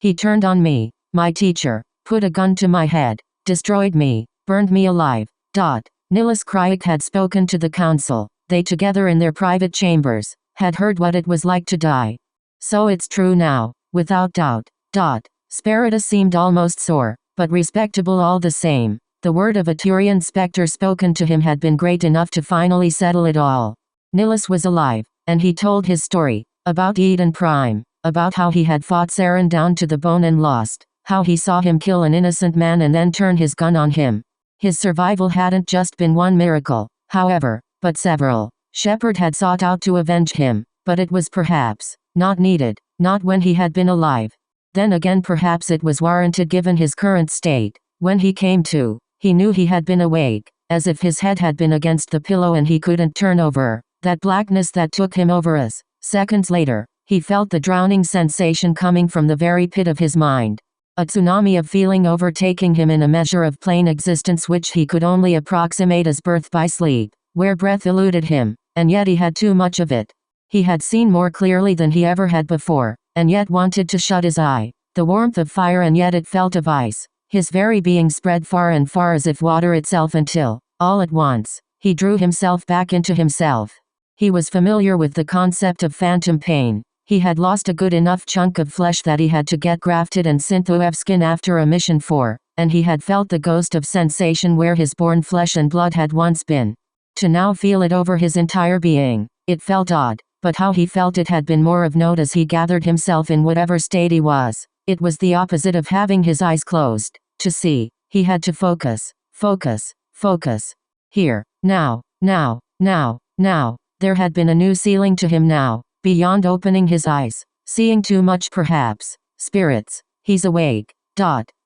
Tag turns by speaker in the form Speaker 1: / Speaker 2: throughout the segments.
Speaker 1: He turned on me, my teacher, put a gun to my head, destroyed me, burned me alive. Nilis Craic had spoken to the council. They together in their private chambers, had heard what it was like to die. So it's true now, without doubt. Spiritus seemed almost sore, but respectable all the same. The word of a Turian spectre spoken to him had been great enough to finally settle it all. Nilis was alive, and he told his story, about Eden Prime, about how he had fought Saren down to the bone and lost, how he saw him kill an innocent man and then turn his gun on him. His survival hadn't just been one miracle, however, but several. Shepard had sought out to avenge him, but it was perhaps not needed, not when he had been alive. Then again perhaps it was warranted given his current state. When he came to, he knew he had been awake, as if his head had been against the pillow and he couldn't turn over. That blackness that took him over as, seconds later, he felt the drowning sensation coming from the very pit of his mind. A tsunami of feeling overtaking him in a measure of plain existence which he could only approximate as birth by sleep, where breath eluded him, and yet he had too much of it. He had seen more clearly than he ever had before, and yet wanted to shut his eye. The warmth of fire and yet it felt of ice. His very being spread far and far as if water itself until, all at once, he drew himself back into himself. He was familiar with the concept of phantom pain. He had lost a good enough chunk of flesh that he had to get grafted and syntheof skin after a mission for, and he had felt the ghost of sensation where his born flesh and blood had once been. To now feel it over his entire being, it felt odd, but how he felt it had been more of note as he gathered himself in whatever state he was. It was the opposite of having his eyes closed. To see, he had to focus. Here, now. There had been a new ceiling to him now, beyond opening his eyes, seeing too much perhaps. Spirits, he's awake.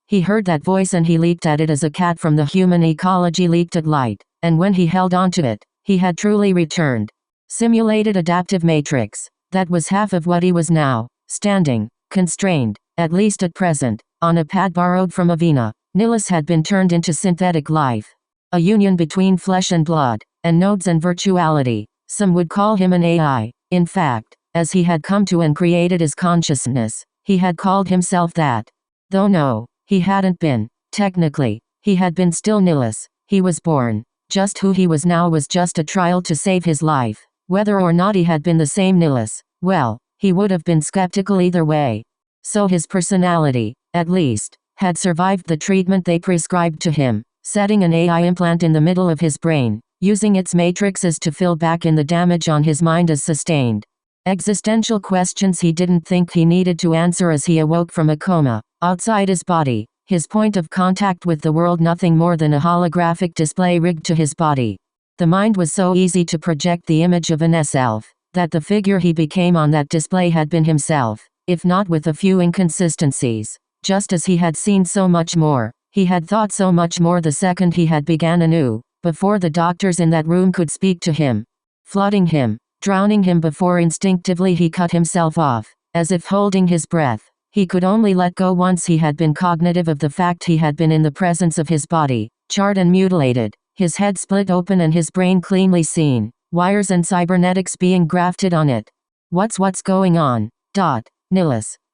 Speaker 1: He heard that voice and he leaped at it as a cat from the human ecology leaped at light, and when he held onto it, he had truly returned. Simulated adaptive matrix, that was half of what he was now, standing, constrained, at least at present, on a pad borrowed from Avina. Nilis had been turned into synthetic life. A union between flesh and blood, and nodes and virtuality. Some would call him an AI. In fact, as he had come to and created his consciousness, he had called himself that. Though no, he hadn't been. Technically, he had been still Nilis. He was born. Just who he was now was just a trial to save his life. Whether or not he had been the same Nilis, well, he would have been skeptical either way. So his personality, at least, had survived the treatment they prescribed to him, setting an AI implant in the middle of his brain, using its matrices to fill back in the damage on his mind as sustained. Existential questions he didn't think he needed to answer as he awoke from a coma, outside his body, his point of contact with the world nothing more than a holographic display rigged to his body. The mind was so easy to project the image of an self, that the figure he became on that display had been himself, if not with a few inconsistencies. Just as he had seen so much more, he had thought so much more the second he had began anew, before the doctors in that room could speak to him. Flooding him, drowning him before instinctively he cut himself off, as if holding his breath. He could only let go once he had been cognitive of the fact he had been in the presence of his body, charred and mutilated, his head split open and his brain cleanly seen, wires and cybernetics being grafted on it. What's going on?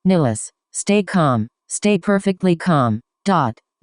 Speaker 1: Nilis, stay calm, stay perfectly calm.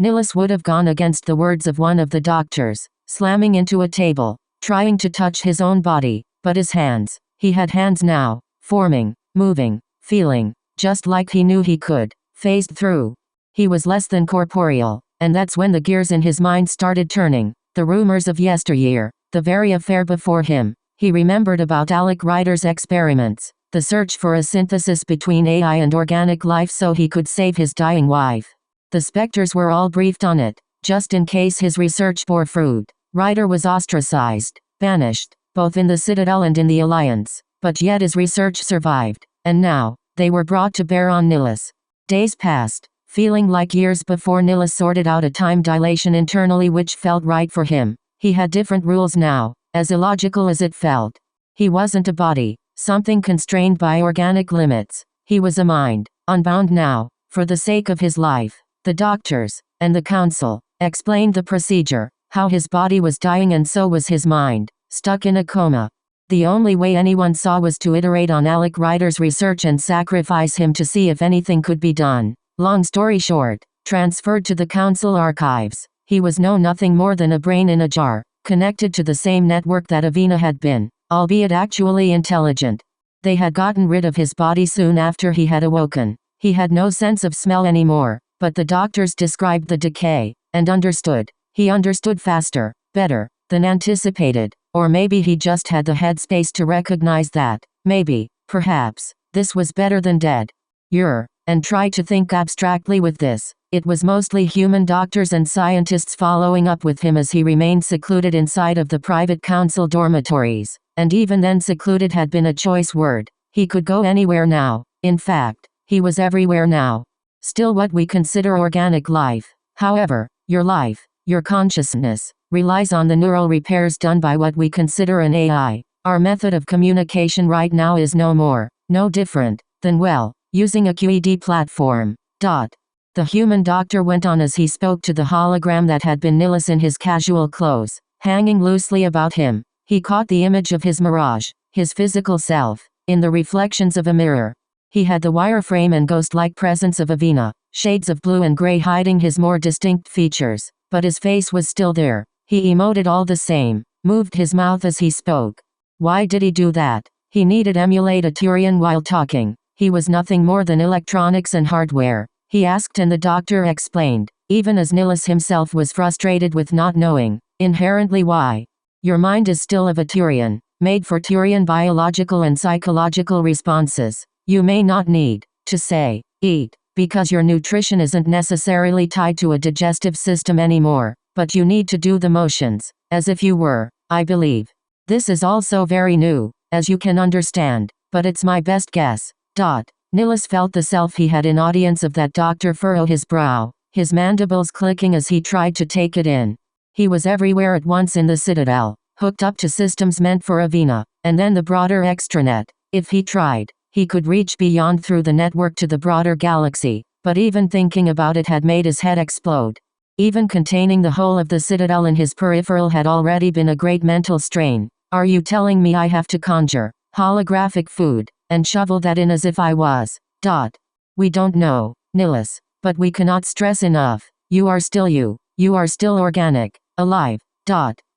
Speaker 1: Nilis would have gone against the words of one of the doctors, slamming into a table, trying to touch his own body, but his hands, he had hands now, forming, moving, feeling, just like he knew he could, phased through. He was less than corporeal, and that's when the gears in his mind started turning. The rumors of yesteryear, the very affair before him. He remembered about Alec Ryder's experiments, the search for a synthesis between AI and organic life so he could save his dying wife. The specters were all briefed on it, just in case his research bore fruit. Ryder was ostracized, banished, both in the Citadel and in the Alliance, but yet his research survived, and now, they were brought to bear on Nilis. Days passed, feeling like years before Nilis sorted out a time dilation internally which felt right for him. He had different rules now, as illogical as it felt. He wasn't a body, something constrained by organic limits. He was a mind, unbound now, for the sake of his life. The doctors, and the council, explained the procedure, how his body was dying and so was his mind, stuck in a coma. The only way anyone saw was to iterate on Alec Ryder's research and sacrifice him to see if anything could be done. Long story short, transferred to the council archives, he was nothing more than a brain in a jar, connected to the same network that Avina had been, albeit actually intelligent. They had gotten rid of his body soon after he had awoken. He had no sense of smell anymore, but the doctors described the decay, and understood. He understood faster, better, than anticipated, or maybe he just had the headspace to recognize that, maybe, perhaps, this was better than dead. And try to think abstractly with this. It was mostly human doctors and scientists following up with him as he remained secluded inside of the private council dormitories, and even then secluded had been a choice word. He could go anywhere now. In fact, he was everywhere now. Still what we consider organic life, however, your life, your consciousness, relies on the neural repairs done by what we consider an AI. Our method of communication right now is no different, than using a QED platform. The human doctor went on as he spoke to the hologram that had been Nilus in his casual clothes, hanging loosely about him. He caught the image of his mirage, his physical self, in the reflections of a mirror. He had the wireframe and ghost-like presence of Avina, shades of blue and gray hiding his more distinct features, but his face was still there. He emoted all the same, moved his mouth as he spoke. Why did he do that? He needed emulate a Turian while talking. He was nothing more than electronics and hardware, he asked, and the doctor explained, even as Nilus himself was frustrated with not knowing, inherently why. Your mind is still of a Turian, made for Turian biological and psychological responses. You may not need to say, eat, because your nutrition isn't necessarily tied to a digestive system anymore, but you need to do the motions, as if you were, I believe. This is also very new, as you can understand, but it's my best guess. Nilus felt the self he had in audience of that doctor furrow his brow, his mandibles clicking as he tried to take it in. He was everywhere at once in the Citadel, hooked up to systems meant for Avina, and then the broader extranet. If he tried, he could reach beyond through the network to the broader galaxy, but even thinking about it had made his head explode. Even containing the whole of the Citadel in his peripheral had already been a great mental strain. Are you telling me I have to conjure holographic food and shovel that in as if I was? We don't know, Nilus, but we cannot stress enough. You are still you. You are still organic, alive.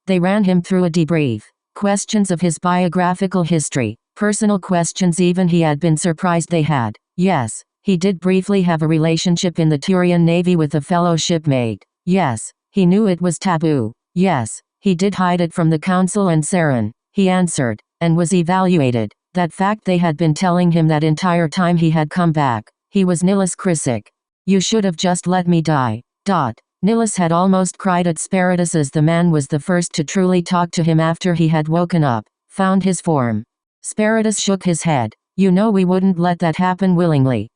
Speaker 1: They ran him through a debrief. Questions of his biographical history, personal questions even he had been surprised they had. Yes, he did briefly have a relationship in the Turian Navy with a fellow shipmate. Yes, he knew it was taboo. Yes, he did hide it from the council and Saren. He answered, and was evaluated. That fact they had been telling him that entire time he had come back. He was Nilus Krisic. You should have just let me die. Nilus had almost cried at Spiritus as the man was the first to truly talk to him after he had woken up, found his form. Spiritus shook his head. You know we wouldn't let that happen willingly.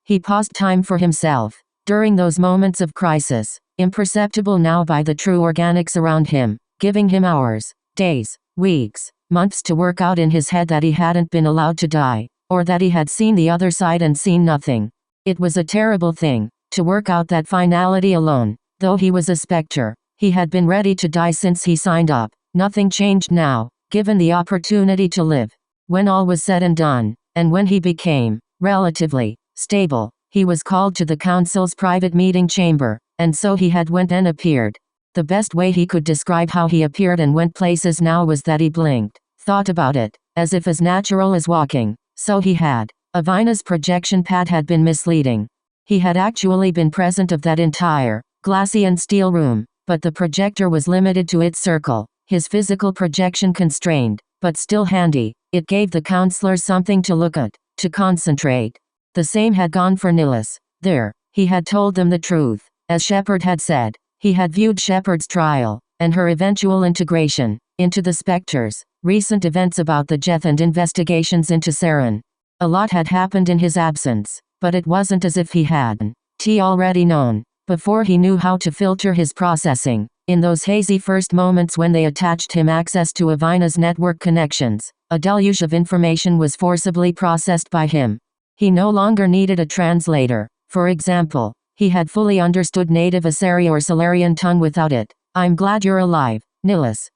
Speaker 1: He paused time for himself. During those moments of crisis, imperceptible now by the true organics around him, giving him hours, days, weeks, months to work out in his head that he hadn't been allowed to die, or that he had seen the other side and seen nothing. It was a terrible thing, to work out that finality alone. Though he was a spectre, he had been ready to die since he signed up. Nothing changed now, given the opportunity to live. When all was said and done, and when he became, relatively, stable, he was called to the council's private meeting chamber, and so he had went and appeared. The best way he could describe how he appeared and went places now was that he blinked, thought about it, as if as natural as walking. So he had. Avina's projection pad had been misleading. He had actually been present of that entire, glassy and steel room, but the projector was limited to its circle, his physical projection constrained, but still handy. It gave the counselors something to look at, to concentrate. The same had gone for Nilus. There, he had told them the truth. As Shepard had said, he had viewed Shepard's trial, and her eventual integration, into the Spectres, recent events about the Jeth and investigations into Saren. A lot had happened in his absence, but it wasn't as if he hadn't already known, before he knew how to filter his processing. In those hazy first moments when they attached him access to Avina's network connections, a deluge of information was forcibly processed by him. He no longer needed a translator. For example, he had fully understood native Asari or Solarian tongue without it. I'm glad you're alive, Nilus.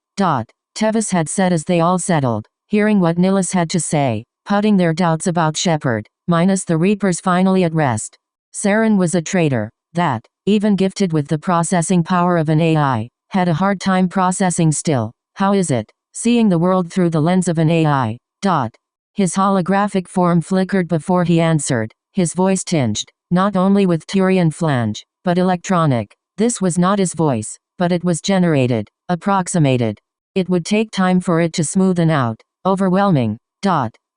Speaker 1: Tevis had said as they all settled, hearing what Nilus had to say, putting their doubts about Shepard, minus the Reapers finally at rest. Saren was a traitor that, even gifted with the processing power of an AI, had a hard time processing still. How is it, seeing the world through the lens of an AI? His holographic form flickered before he answered, his voice tinged, not only with Turian flange, but electronic. This was not his voice, but it was generated, approximated. It would take time for it to smoothen out. Overwhelming.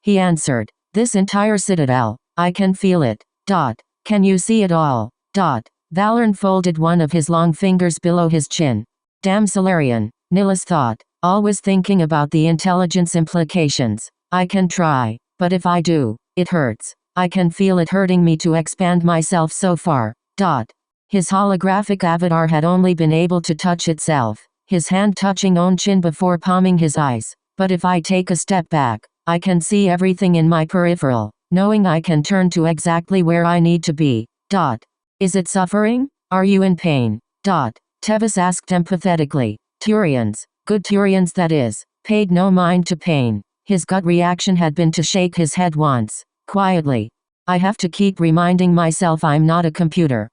Speaker 1: He answered, this entire citadel, I can feel it. Can you see it all? Valorn folded one of his long fingers below his chin. Damn Salarian, Nihilus thought, always thinking about the intelligence implications. I can try, but if I do, it hurts. I can feel it hurting me to expand myself so far. His holographic avatar had only been able to touch itself, his hand touching own chin before palming his eyes. But if I take a step back, I can see everything in my peripheral, knowing I can turn to exactly where I need to be. Is it suffering? Are you in pain? Tevis asked empathetically. Turians, good Turians that is, paid no mind to pain. His gut reaction had been to shake his head once, quietly. I have to keep reminding myself I'm not a computer.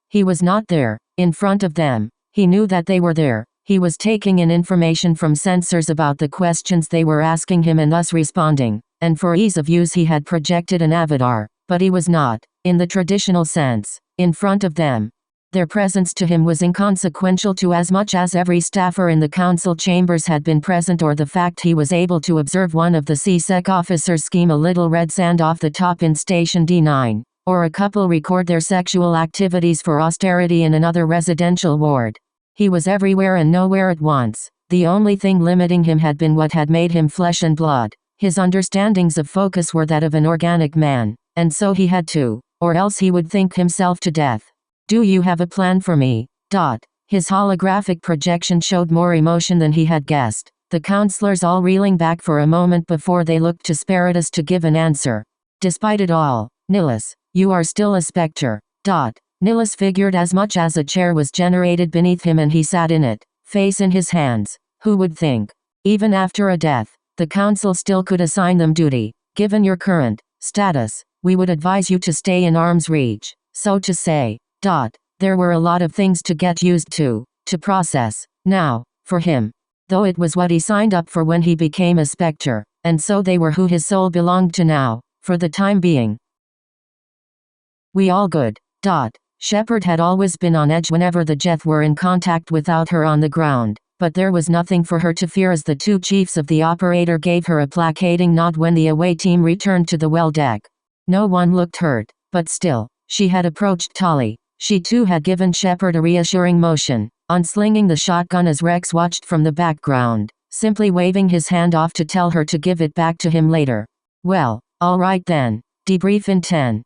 Speaker 1: He was not there, in front of them. He knew that they were there. He was taking in information from sensors about the questions they were asking him and thus responding, and for ease of use he had projected an avatar, but he was not, in the traditional sense, in front of them. Their presence to him was inconsequential to as much as every staffer in the council chambers had been present or the fact he was able to observe one of the C-Sec officers scheme a little red sand off the top in Station D9, or a couple record their sexual activities for austerity in another residential ward. He was everywhere and nowhere at once. The only thing limiting him had been what had made him flesh and blood. His understandings of focus were that of an organic man, and so he had to, or else he would think himself to death. Do you have a plan for me? His holographic projection showed more emotion than he had guessed, the counselors all reeling back for a moment before they looked to Spiritus to give an answer. Despite it all, Nihilus, you are still a spectre. Nihilus figured as much as a chair was generated beneath him and he sat in it, face in his hands. Who would think? Even after a death, the council still could assign them duty. Given your current status, we would advise you to stay in arm's reach, so to say. There were a lot of things to get used to process, now, for him. Though it was what he signed up for when he became a spectre, and so they were who his soul belonged to now, for the time being. We all good. Shepard had always been on edge whenever the Jeth were in contact without her on the ground, but there was nothing for her to fear as the two chiefs of the operator gave her a placating nod when the away team returned to the well deck. No one looked hurt, but still, she had approached Tali. She too had given Shepard a reassuring motion, unslinging the shotgun as Rex watched from the background, simply waving his hand off to tell her to give it back to him later. Well, all right then. Debrief in 10.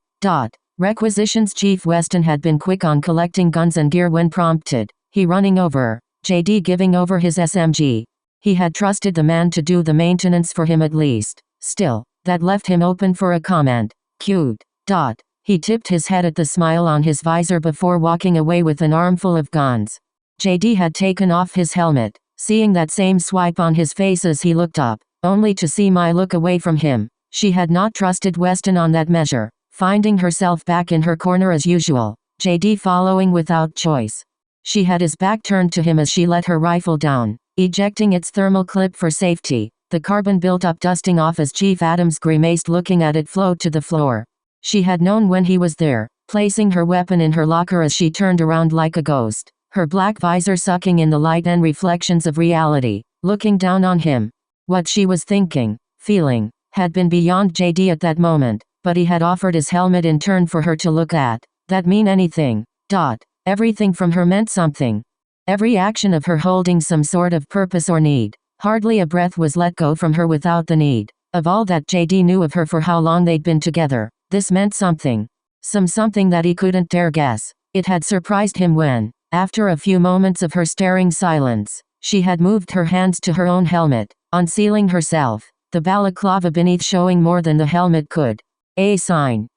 Speaker 1: Requisitions Chief Weston had been quick on collecting guns and gear when prompted, he running over, JD giving over his SMG. He had trusted the man to do the maintenance for him at least. Still, that left him open for a comment. Cute. He tipped his head at the smile on his visor before walking away with an armful of guns. JD had taken off his helmet, seeing that same swipe on his face as he looked up, only to see Mai look away from him. She had not trusted Weston on that measure, finding herself back in her corner as usual, JD following without choice. She had his back turned to him as she let her rifle down, ejecting its thermal clip for safety, the carbon built-up dusting off as Chief Adams grimaced looking at it float to the floor. She had known when he was there, placing her weapon in her locker as she turned around like a ghost, her black visor sucking in the light and reflections of reality, looking down on him. What she was thinking, feeling, had been beyond JD at that moment, but he had offered his helmet in turn for her to look at. That mean anything? Everything from her meant something. Every action of her holding some sort of purpose or need. Hardly a breath was let go from her without the need. Of all that JD knew of her for how long they'd been together, this meant something. Something that he couldn't dare guess. It had surprised him when, after a few moments of her staring silence, she had moved her hands to her own helmet, unsealing herself, the balaclava beneath showing more than the helmet could. A sign.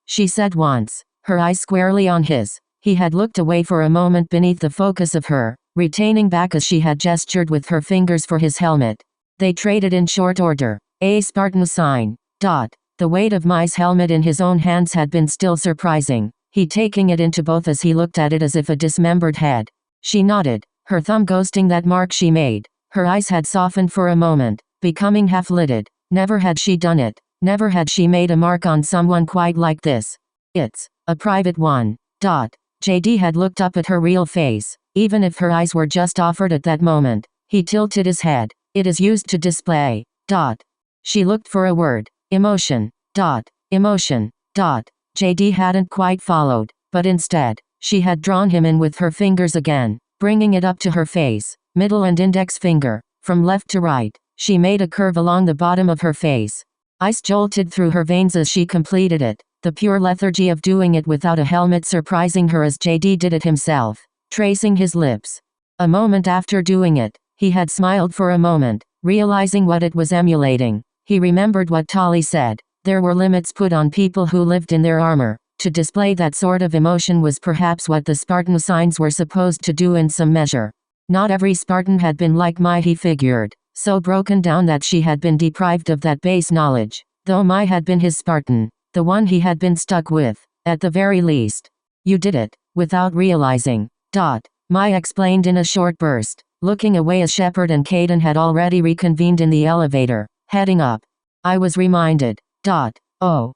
Speaker 1: She said once, her eyes squarely on his. He had looked away for a moment beneath the focus of her, retaining back as she had gestured with her fingers for his helmet. They traded in short order. A Spartan sign. The The weight of Mai's helmet in his own hands had been still surprising, he taking it into both as he looked at it as if a dismembered head. She nodded, her thumb ghosting that mark she made. Her eyes had softened for a moment, becoming half-lidded. Never had she done it. Never had she made a mark on someone quite like this. It's a private one. JD had looked up at her real face, even if her eyes were just offered at that moment. He tilted his head. It is used to display. She looked for a word. Emotion. Emotion. JD hadn't quite followed, but instead, she had drawn him in with her fingers again, bringing it up to her face, middle and index finger, from left to right. She made a curve along the bottom of her face. Ice jolted through her veins as she completed it, the pure lethargy of doing it without a helmet surprising her as JD did it himself, tracing his lips. A moment after doing it, he had smiled for a moment, realizing what it was emulating. He remembered what Tali said, there were limits put on people who lived in their armor. To display that sort of emotion was perhaps what the Spartan signs were supposed to do in some measure. Not every Spartan had been like Mai, he figured, so broken down that she had been deprived of that base knowledge, though Mai had been his Spartan, the one he had been stuck with, at the very least. You did it, without realizing. Mai explained in a short burst, looking away as Shepard and Kaidan had already reconvened in the elevator, heading up. I was reminded. Oh.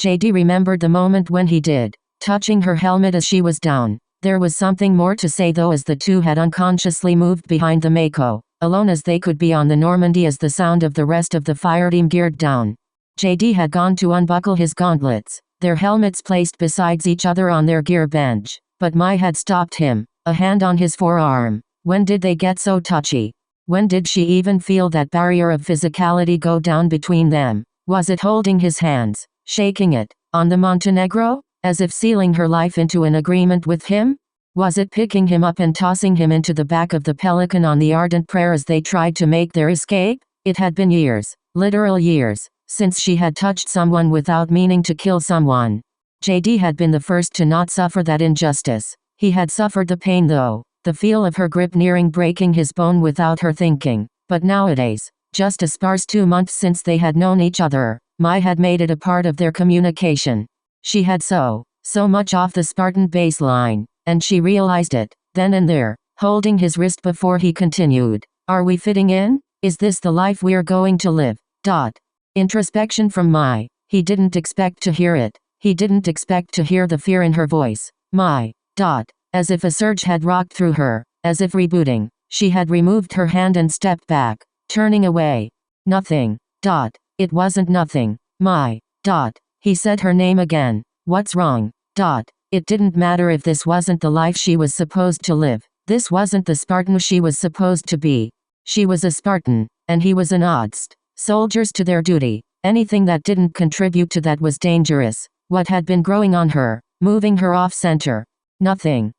Speaker 1: JD remembered the moment when he did, touching her helmet as she was down. There was something more to say though as the two had unconsciously moved behind the Mako, alone as they could be on the Normandy as the sound of the rest of the fireteam geared down. JD had gone to unbuckle his gauntlets, their helmets placed beside each other on their gear bench, but Mai had stopped him, a hand on his forearm. When did they get so touchy? When did she even feel that barrier of physicality go down between them? Was it holding his hands, shaking it, on the Montenegro, as if sealing her life into an agreement with him? Was it picking him up and tossing him into the back of the Pelican on the Ardent Prayer as they tried to make their escape? It had been years, literal years, since she had touched someone without meaning to kill someone. JD had been the first to not suffer that injustice. He had suffered the pain though, the feel of her grip nearing breaking his bone without her thinking. But nowadays, just a sparse 2 months since they had known each other, Mai had made it a part of their communication. She had so much off the Spartan baseline, and she realized it, then and there, holding his wrist before he continued. Are we fitting in? Is this the life we're going to live? Introspection from Mai. He didn't expect to hear it. He didn't expect to hear the fear in her voice. Mai. As if a surge had rocked through her, as if rebooting, she had removed her hand and stepped back, turning away. Nothing. It wasn't nothing. Mai. He said her name again. What's wrong? It didn't matter if this wasn't the life she was supposed to live. This wasn't the Spartan she was supposed to be. She was a Spartan, and he was an Oddst. Soldiers to their duty. Anything that didn't contribute to that was dangerous. What had been growing on her, moving her off center? Nothing.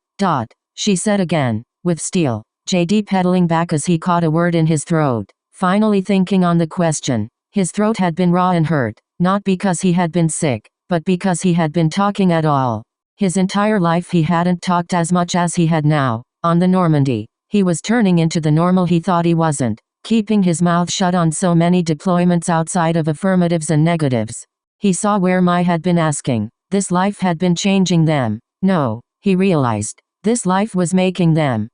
Speaker 1: She said again, with steel. JD pedaling back as he caught a word in his throat, finally thinking on the question. His throat had been raw and hurt, not because he had been sick, but because he had been talking at all. His entire life he hadn't talked as much as he had now, on the Normandy. He was turning into the normal he thought he wasn't, keeping his mouth shut on so many deployments outside of affirmatives and negatives. He saw where Mai had been asking. This life had been changing them. No, he realized. This life was making them.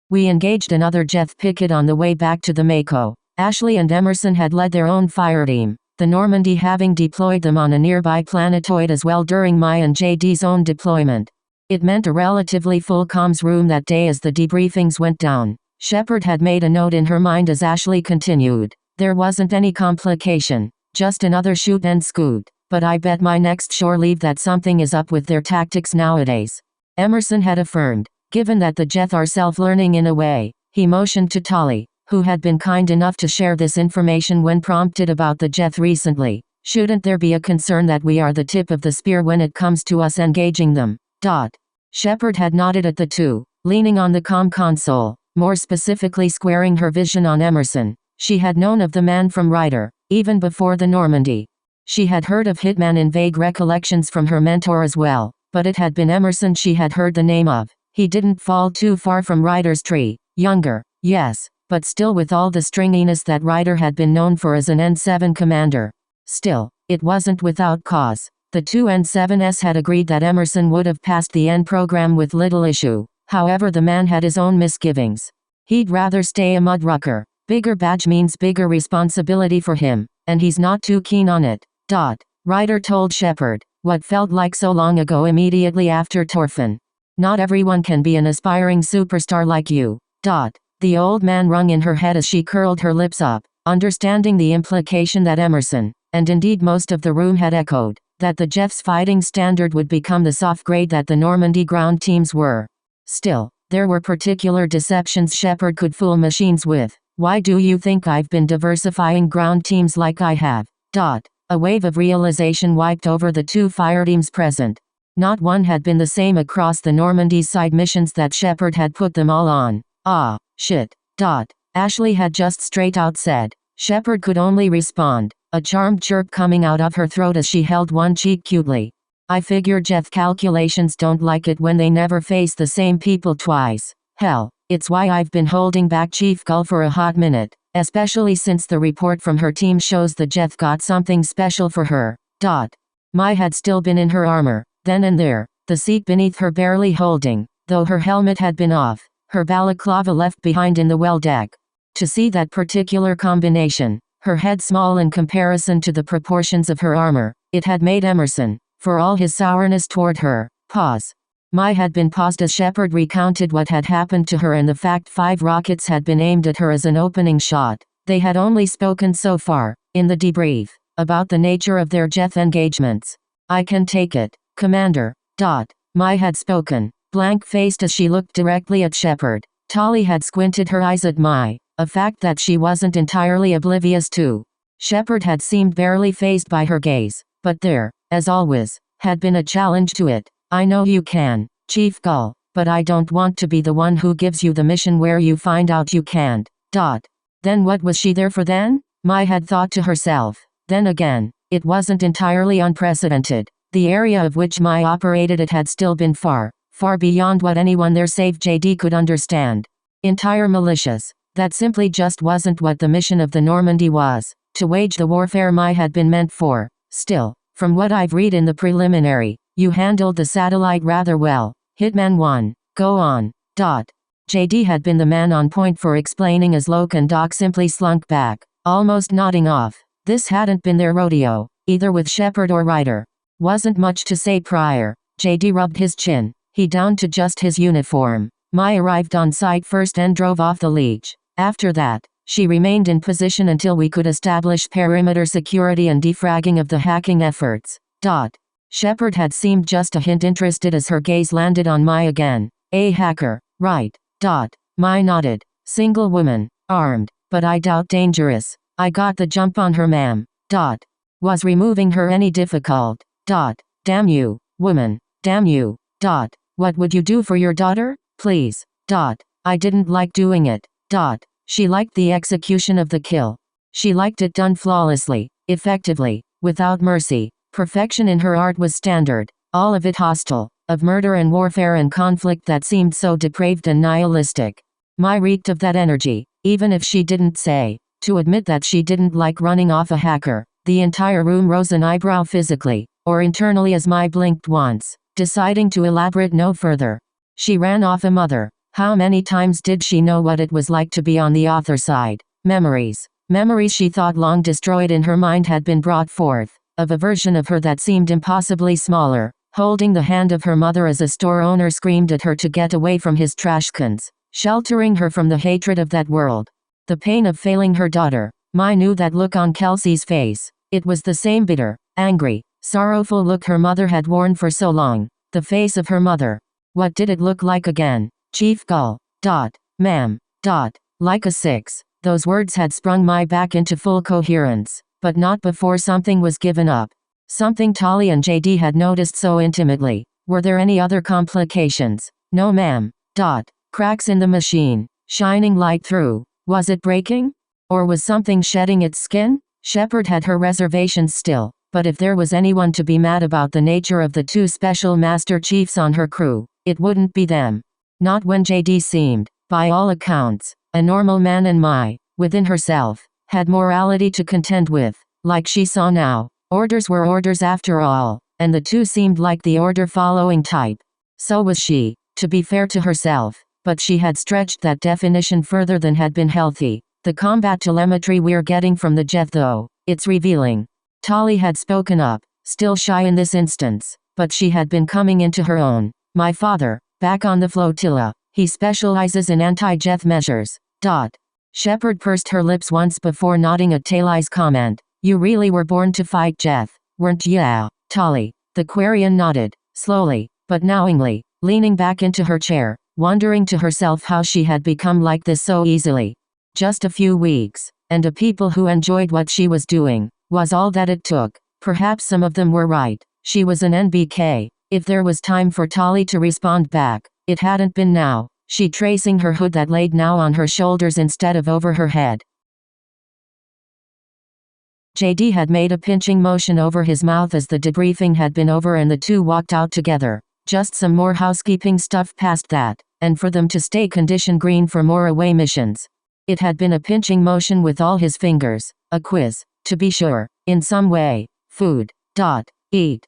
Speaker 1: We engaged another Jeff Pickett on the way back to the Mako. Ashley and Emerson had led their own fireteam, the Normandy having deployed them on a nearby planetoid as well during Mai and JD's own deployment. It meant a relatively full comms room that day as the debriefings went down. Shepard had made a note in her mind as Ashley continued. There wasn't any complication, just another shoot and scoot, but I bet my next shore leave that something is up with their tactics nowadays. Emerson had affirmed. Given that the Jeth are self-learning in a way, he motioned to Tali, who had been kind enough to share this information when prompted about the Jeth recently. Shouldn't there be a concern that we are the tip of the spear when it comes to us engaging them? Shepard had nodded at the two, leaning on the comm console, more specifically squaring her vision on Emerson. She had known of the man from Ryder, even before the Normandy. She had heard of Hitman in vague recollections from her mentor as well, but it had been Emerson she had heard the name of. He didn't fall too far from Ryder's tree. Younger, yes, but still with all the stringiness that Ryder had been known for as an N7 commander. Still, it wasn't without cause. The two N7s had agreed that Emerson would have passed the N program with little issue. However, the man had his own misgivings. He'd rather stay a mudrucker. Bigger badge means bigger responsibility for him, and he's not too keen on it. Ryder told Shepard, what felt like so long ago immediately after Torfin. Not everyone can be an aspiring superstar like you. The old man rung in her head as she curled her lips up, understanding the implication that Emerson, and indeed most of the room had echoed, that the Jeff's fighting standard would become the soft grade that the Normandy ground teams were. Still, there were particular deceptions Shepard could fool machines with. Why do you think I've been diversifying ground teams like I have? A wave of realization wiped over the two fireteams present. Not one had been the same across the Normandy's side missions that Shepard had put them all on. Ah, shit. Ashley had just straight out said. Shepard could only respond, a charmed chirp coming out of her throat as she held one cheek cutely. I figure Jeff calculations don't like it when they never face the same people twice. Hell, it's why I've been holding back Chief Gull for a hot minute, especially since the report from her team shows that Jeff got something special for her. Mai had still been in her armor, then and there, the seat beneath her barely holding, though her helmet had been off, her balaclava left behind in the well deck. To see that particular combination, her head small in comparison to the proportions of her armor, it had made Emerson, for all his sourness toward her, pause. Mai had been paused as Shepard recounted what had happened to her and the fact 5 rockets had been aimed at her as an opening shot. They had only spoken so far, in the debrief, about the nature of their Jeff engagements. I can take it, Commander. Mai had spoken, blank-faced as she looked directly at Shepard. Tali had squinted her eyes at Mai, a fact that she wasn't entirely oblivious to. Shepard had seemed barely fazed by her gaze, but there, as always, had been a challenge to it. I know you can, Chief Gull, but I don't want to be the one who gives you the mission where you find out you can't. Then what was she there for then? Mai had thought to herself. Then again, it wasn't entirely unprecedented. The area of which Mai operated it had still been far, far beyond what anyone there save JD could understand. Entire militias. That simply just wasn't what the mission of the Normandy was, to wage the warfare Mai had been meant for. Still, from what I've read in the preliminary, you handled the satellite rather well. Hitman 1. Go on. JD had been the man on point for explaining as Locke and Doc simply slunk back, almost nodding off. This hadn't been their rodeo, either with Shepard or Ryder. Wasn't much to say prior. JD rubbed his chin. He downed to just his uniform. Mai arrived on site first and drove off the leech. After that, she remained in position until we could establish perimeter security and defragging of the hacking efforts. Shepard had seemed just a hint interested as her gaze landed on Mai again. A hacker, right? Mai nodded. Single woman, armed, but I doubt dangerous. I got the jump on her, ma'am. Was removing her any difficult? Damn you, woman, damn you. What would you do for your daughter, please? I didn't like doing it. She liked the execution of the kill. She liked it done flawlessly, effectively, without mercy. Perfection in her art was standard, all of it hostile, of murder and warfare and conflict that seemed so depraved and nihilistic. Mai reeked of that energy, even if she didn't say. To admit that she didn't like running off a hacker, the entire room rose an eyebrow physically, or internally as Mai blinked once, deciding to elaborate no further. She ran off a mother. How many times did she know what it was like to be on the other side? Memories. Memories she thought long destroyed in her mind had been brought forth, of a version of her that seemed impossibly smaller, holding the hand of her mother as a store owner screamed at her to get away from his trash cans, sheltering her from the hatred of that world. The pain of failing her daughter. Mai knew that look on Kelsey's face. It was the same bitter, angry, sorrowful look her mother had worn for so long. The face of her mother. What did it look like again? Chief Gull. Ma'am. Like a 6. Those words had sprung Mai back into full coherence, but not before something was given up. Something Tali and JD had noticed so intimately. Were there any other complications? No, ma'am. Cracks in the machine. Shining light through. Was it breaking? Or was something shedding its skin? Shepard had her reservations still, but if there was anyone to be mad about the nature of the 2 special master chiefs on her crew, it wouldn't be them. Not when JD seemed, by all accounts, a normal man, and Mai, within herself, had morality to contend with. Like she saw now, orders were orders after all, and the two seemed like the order-following type. So was she, to be fair to herself, but she had stretched that definition further than had been healthy. The combat telemetry we're getting from the jet though, it's revealing. Tali had spoken up, still shy in this instance, but she had been coming into her own. My father, back on the flotilla, he specializes in anti-Jeth measures. Shepard pursed her lips once before nodding at Tali's comment. You really were born to fight Jeth, weren't ya, Tali? The Quarian nodded, slowly, but knowingly, leaning back into her chair, wondering to herself how she had become like this so easily. Just a few weeks, and a people who enjoyed what she was doing, was all that it took. Perhaps some of them were right. She was an NBK. If there was time for Tali to respond back, it hadn't been now. She tracing her hood that laid now on her shoulders instead of over her head. JD had made a pinching motion over his mouth as the debriefing had been over and the two walked out together. Just some more housekeeping stuff past that, and for them to stay condition green for more away missions. It had been a pinching motion with all his fingers, a quiz, to be sure, in some way. Food. Eat.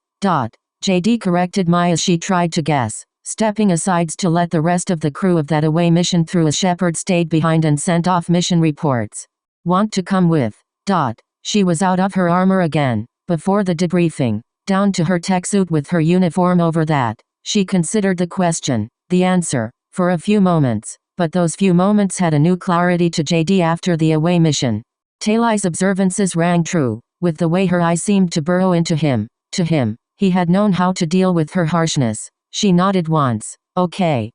Speaker 1: JD corrected Mai as she tried to guess, stepping aside to let the rest of the crew of that away mission through as Shepard stayed behind and sent off mission reports. Want to come with? She was out of her armor again, before the debriefing, down to her tech suit with her uniform over that. She considered the question, the answer, for a few moments, but those few moments had a new clarity to JD after the away mission. Tali's observances rang true, with the way her eyes seemed to burrow into him. To him, he had known how to deal with her harshness. She nodded once. Okay.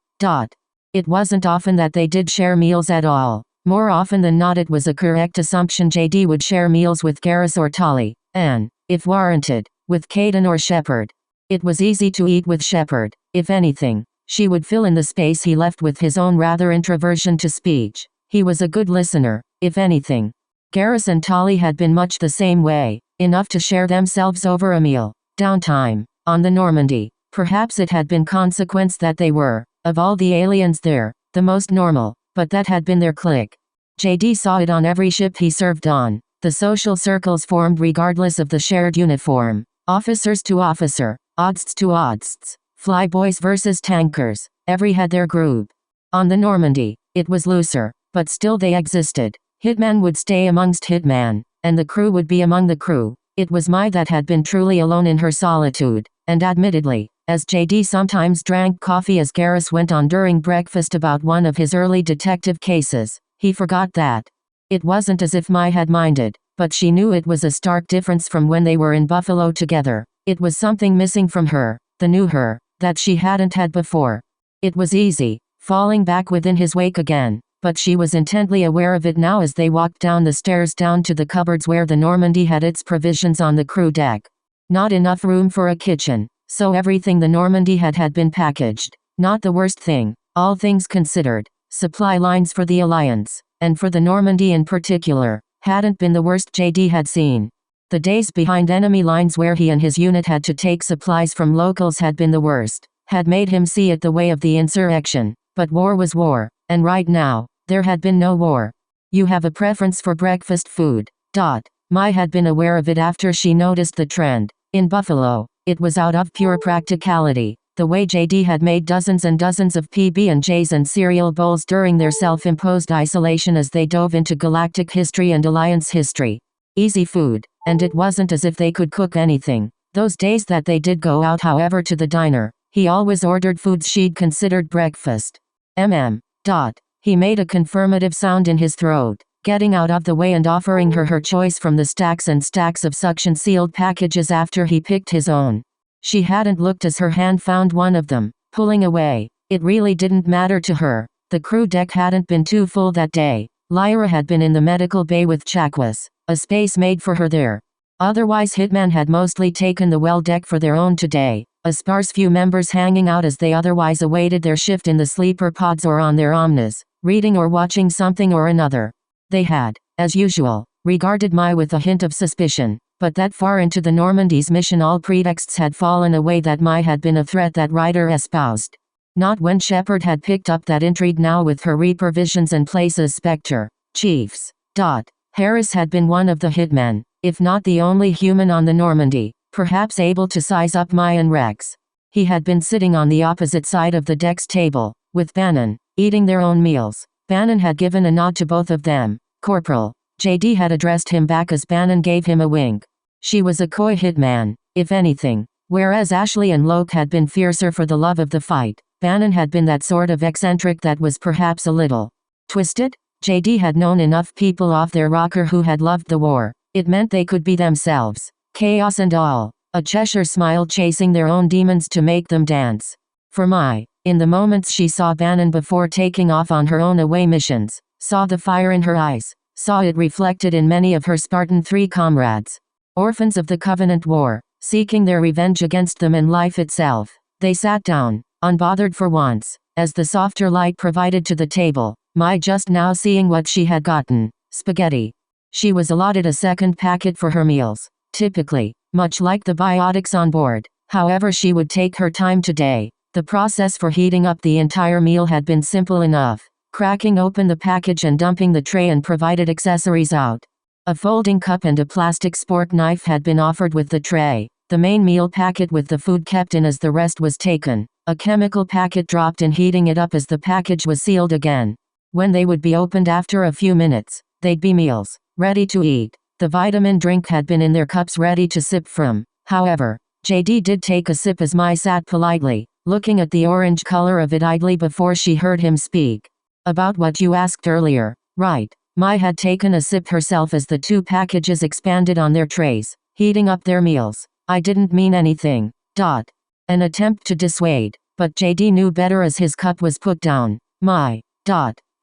Speaker 1: It wasn't often that they did share meals at all. More often than not it was a correct assumption JD would share meals with Garrus or Tali, and, if warranted, with Kaidan or Shepard. It was easy to eat with Shepard. If anything, she would fill in the space he left with his own rather introversion to speech. He was a good listener, if anything. Garrus and Tali had been much the same way, enough to share themselves over a meal. Downtime. On the Normandy. Perhaps it had been consequence that they were, of all the aliens there, the most normal, but that had been their clique. JD saw it on every ship he served on. The social circles formed regardless of the shared uniform. Officers to officer, odds to odds. Flyboys versus tankers. Every had their group. On the Normandy, it was looser, but still they existed. Hitman would stay amongst hitman, and the crew would be among the crew. It was Mai that had been truly alone in her solitude, and admittedly, as JD sometimes drank coffee as Garrus went on during breakfast about one of his early detective cases, he forgot that. It wasn't as if Mai had minded, but she knew it was a stark difference from when they were in Buffalo together. It was something missing from her, the new her, that she hadn't had before. It was easy, falling back within his wake again, but she was intently aware of it now as they walked down the stairs down to the cupboards where the Normandy had its provisions on the crew deck. Not enough room for a kitchen, so everything the Normandy had been packaged. Not the worst thing, all things considered. Supply lines for the Alliance, and for the Normandy in particular, hadn't been the worst JD had seen. The days behind enemy lines where he and his unit had to take supplies from locals had been the worst, had made him see it the way of the insurrection. But war was war, and right now, there had been no war. You have a preference for breakfast food. Mai had been aware of it after she noticed the trend. In Buffalo, it was out of pure practicality. The way JD had made dozens and dozens of PB&Js and cereal bowls during their self-imposed isolation as they dove into galactic history and Alliance history. Easy food, and it wasn't as if they could cook anything. Those days that they did go out however to the diner, he always ordered foods she'd considered breakfast. He made a confirmative sound in his throat, getting out of the way and offering her choice from the stacks and stacks of suction-sealed packages after he picked his own. She hadn't looked as her hand found one of them, pulling away. It really didn't matter to her. The crew deck hadn't been too full that day. Lyra had been in the medical bay with Chakwas, a space made for her there. Otherwise Hitman had mostly taken the well deck for their own today, a sparse few members hanging out as they otherwise awaited their shift in the sleeper pods or on their Omnis, reading or watching something or another. They had, as usual, regarded Mai with a hint of suspicion, but that far into the Normandy's mission all pretexts had fallen away that Mai had been a threat that Ryder espoused. Not when Shepard had picked up that intrigue now with her repervisions and places Spectre. Chiefs. Harris had been one of the hitmen, if not the only human on the Normandy, perhaps able to size up Mai and Rex. He had been sitting on the opposite side of the deck's table, with Bannon, eating their own meals. Bannon had given a nod to both of them. Corporal. JD had addressed him back as Bannon gave him a wink. She was a coy hitman, if anything. Whereas Ashley and Locke had been fiercer for the love of the fight, Bannon had been that sort of eccentric that was perhaps a little twisted. JD had known enough people off their rocker who had loved the war. It meant they could be themselves, chaos and all. A Cheshire smile chasing their own demons to make them dance. For Mai, in the moments she saw Bannon before taking off on her own away missions, saw the fire in her eyes, saw it reflected in many of her Spartan 3 comrades. Orphans of the Covenant War, seeking their revenge against them and life itself. They sat down, unbothered for once, as the softer light provided to the table. Mai just now seeing what she had gotten, spaghetti. She was allotted a second packet for her meals, typically, much like the biotics on board. However, she would take her time today. The process for heating up the entire meal had been simple enough, cracking open the package and dumping the tray and provided accessories out. A folding cup and a plastic spork knife had been offered with the tray, the main meal packet with the food kept in as the rest was taken, a chemical packet dropped in heating it up as the package was sealed again. When they would be opened after a few minutes, they'd be meals, ready to eat. The vitamin drink had been in their cups ready to sip from. However, JD did take a sip as Mai sat politely, looking at the orange color of it idly before she heard him speak. About what you asked earlier, right? Mai had taken a sip herself as the two packages expanded on their trays, heating up their meals. I didn't mean anything. An attempt to dissuade, but JD knew better as his cup was put down. Mai.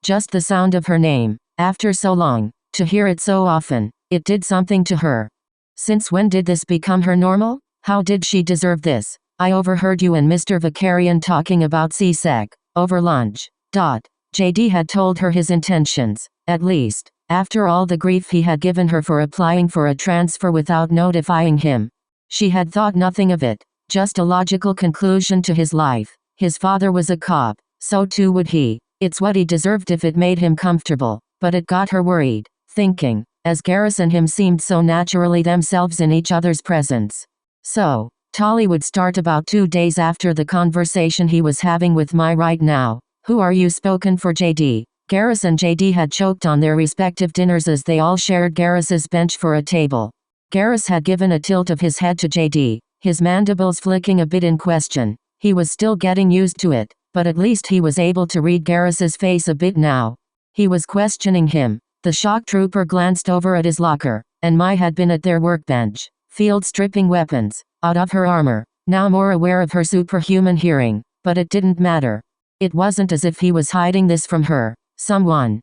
Speaker 1: Just the sound of her name, after so long, to hear it so often, it did something to her. Since when did this become her normal? How did she deserve this? I overheard you and Mr. Vakarian talking about CSEC, over lunch. JD had told her his intentions, at least, after all the grief he had given her for applying for a transfer without notifying him. She had thought nothing of it, just a logical conclusion to his life. His father was a cop, so too would he. It's what he deserved if it made him comfortable, but it got her worried, thinking, as Garrus and him seemed so naturally themselves in each other's presence. So, Tali would start about 2 days after the conversation he was having with Mai right now. Who are you spoken for JD? Garrus and JD had choked on their respective dinners as they all shared Garrus's bench for a table. Garrus had given a tilt of his head to JD, his mandibles flicking a bit in question. He was still getting used to it, but at least he was able to read Garrus's face a bit now. He was questioning him. The shock trooper glanced over at his locker, and Mai had been at their workbench, field stripping weapons, out of her armor, now more aware of her superhuman hearing, but it didn't matter. It wasn't as if he was hiding this from her. Someone.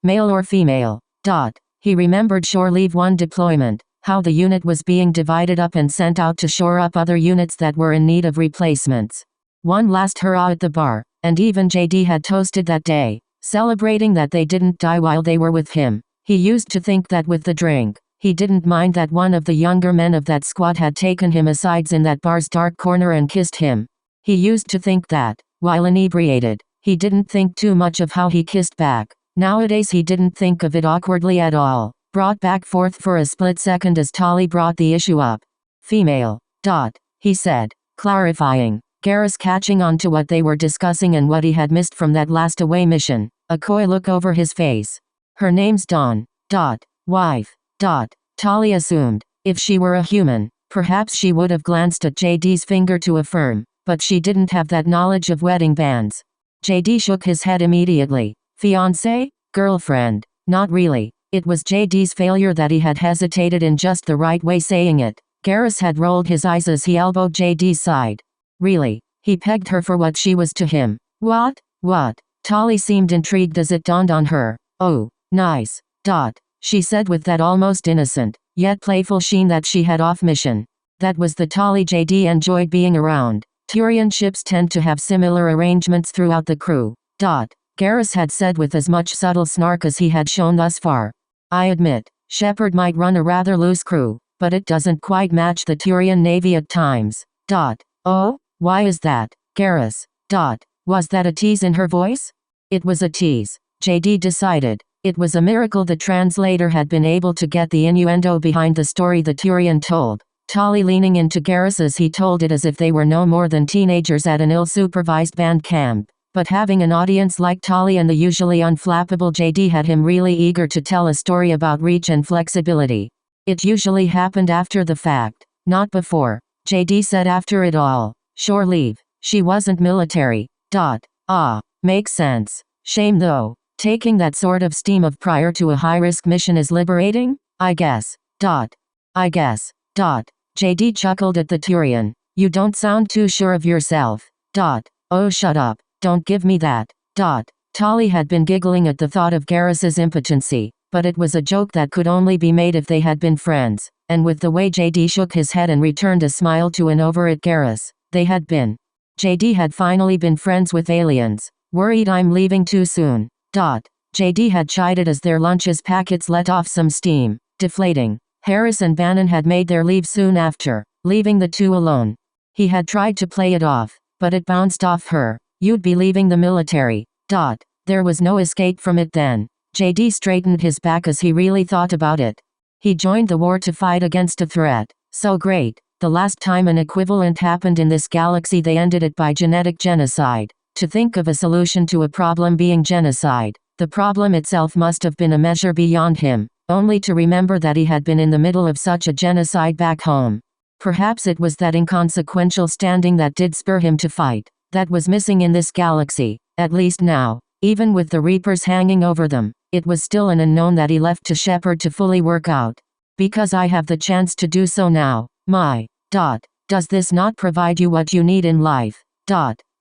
Speaker 1: Male or female. He remembered Shore Leave 1 deployment, how the unit was being divided up and sent out to shore up other units that were in need of replacements. One last hurrah at the bar, and even JD had toasted that day, celebrating that they didn't die while they were with him. He used to think that with the drink, he didn't mind that one of the younger men of that squad had taken him asides in that bar's dark corner and kissed him. He used to think that, while inebriated, he didn't think too much of how he kissed back. Nowadays he didn't think of it awkwardly at all. Brought back forth for a split second as Tali brought the issue up. Female. He said, clarifying. Garrus catching on to what they were discussing and what he had missed from that last away mission, a coy look over his face. Her name's Dawn. Wife. Tali assumed, if she were a human, perhaps she would have glanced at JD's finger to affirm, but she didn't have that knowledge of wedding bands. JD shook his head immediately. Fiancé? Girlfriend? Not really. It was JD's failure that he had hesitated in just the right way saying it. Garrus had rolled his eyes as he elbowed JD's side. Really? He pegged her for what she was to him. What? Tali seemed intrigued as it dawned on her. Oh, nice. She said with that almost innocent, yet playful sheen that she had off mission. That was the Tali JD enjoyed being around. Turian ships tend to have similar arrangements throughout the crew. Garrus had said with as much subtle snark as he had shown thus far. I admit, Shepard might run a rather loose crew, but it doesn't quite match the Turian Navy at times. Oh? Why is that? Garrus. Was that a tease in her voice? It was a tease, JD decided. It was a miracle the translator had been able to get the innuendo behind the story the Turian told. Tali leaning into Garrus as he told it as if they were no more than teenagers at an ill-supervised band camp. But having an audience like Tali and the usually unflappable JD had him really eager to tell a story about reach and flexibility. It usually happened after the fact, not before. JD said after it all. Shore leave. She wasn't military. Makes sense. Shame though. Taking that sort of steam of prior to a high-risk mission is liberating? I guess. I guess. JD chuckled at the Turian. You don't sound too sure of yourself. Oh shut up. Don't give me that. Tali had been giggling at the thought of Garrus's impotency, but it was a joke that could only be made if they had been friends, and with the way JD shook his head and returned a smile to an over at Garrus, they had been. JD had finally been friends with aliens. Worried I'm leaving too soon. JD had chided as their lunch's packets let off some steam, deflating. Harris and Bannon had made their leave soon after, leaving the two alone. He had tried to play it off, but it bounced off her. You'd be leaving the military. There was no escape from it then. JD straightened his back as he really thought about it. He joined the war to fight against a threat so great. The last time an equivalent happened in this galaxy they ended it by genetic genocide. To think of a solution to a problem being genocide, the problem itself must have been a measure beyond him, only to remember that he had been in the middle of such a genocide back home. Perhaps it was that inconsequential standing that did spur him to fight, that was missing in this galaxy, at least now. Even with the Reapers hanging over them, it was still an unknown that he left to Shepard to fully work out. Because I have the chance to do so now, does this not provide you what you need in life?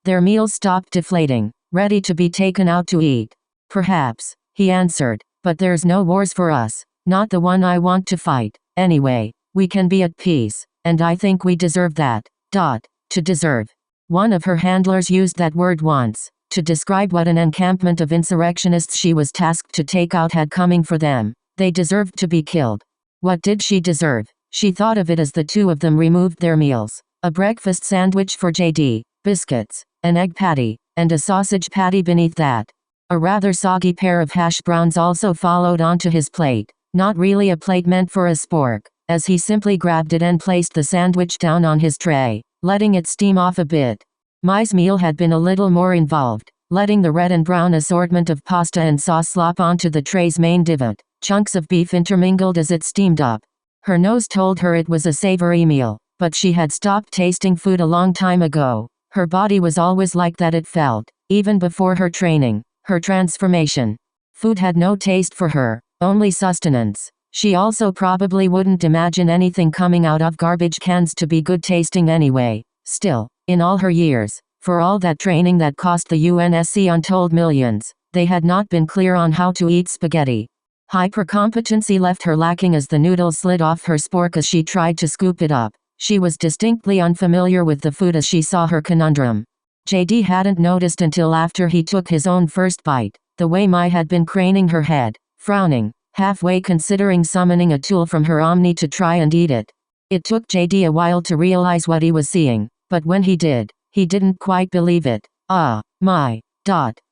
Speaker 1: Their meals stopped deflating, ready to be taken out to eat. Perhaps, he answered, but there's no wars for us, not the one I want to fight. Anyway, we can be at peace, and I think we deserve that. To deserve. One of her handlers used that word once, to describe what an encampment of insurrectionists she was tasked to take out had coming for them. They deserved to be killed. What did she deserve? She thought of it as the two of them removed their meals. A breakfast sandwich for JD, biscuits, an egg patty, and a sausage patty beneath that. A rather soggy pair of hash browns also followed onto his plate. Not really a plate meant for a spork, as he simply grabbed it and placed the sandwich down on his tray, letting it steam off a bit. Mai's meal had been a little more involved, letting the red and brown assortment of pasta and sauce slop onto the tray's main divot, chunks of beef intermingled as it steamed up. Her nose told her it was a savory meal, but she had stopped tasting food a long time ago. Her body was always like that, it felt, even before her training, her transformation. Food had no taste for her, only sustenance. She also probably wouldn't imagine anything coming out of garbage cans to be good tasting anyway. Still, in all her years, for all that training that cost the UNSC untold millions, they had not been clear on how to eat spaghetti. Hypercompetency left her lacking as the noodle slid off her spork as she tried to scoop it up. She was distinctly unfamiliar with the food as she saw her conundrum. JD hadn't noticed until after he took his own first bite, the way Mai had been craning her head, frowning, halfway considering summoning a tool from her Omni to try and eat it. It took JD a while to realize what he was seeing, but when he did, he didn't quite believe it. Mai.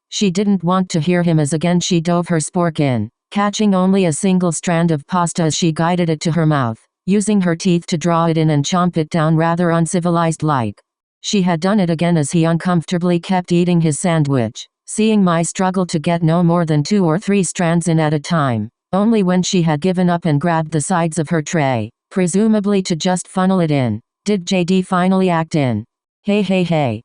Speaker 1: She didn't want to hear him as again she dove her spork in, catching only a single strand of pasta as she guided it to her mouth, using her teeth to draw it in and chomp it down rather uncivilized-like. She had done it again as he uncomfortably kept eating his sandwich, seeing Mai struggle to get no more than 2 or 3 strands in at a time. Only when she had given up and grabbed the sides of her tray, presumably to just funnel it in, did JD finally act in. Hey.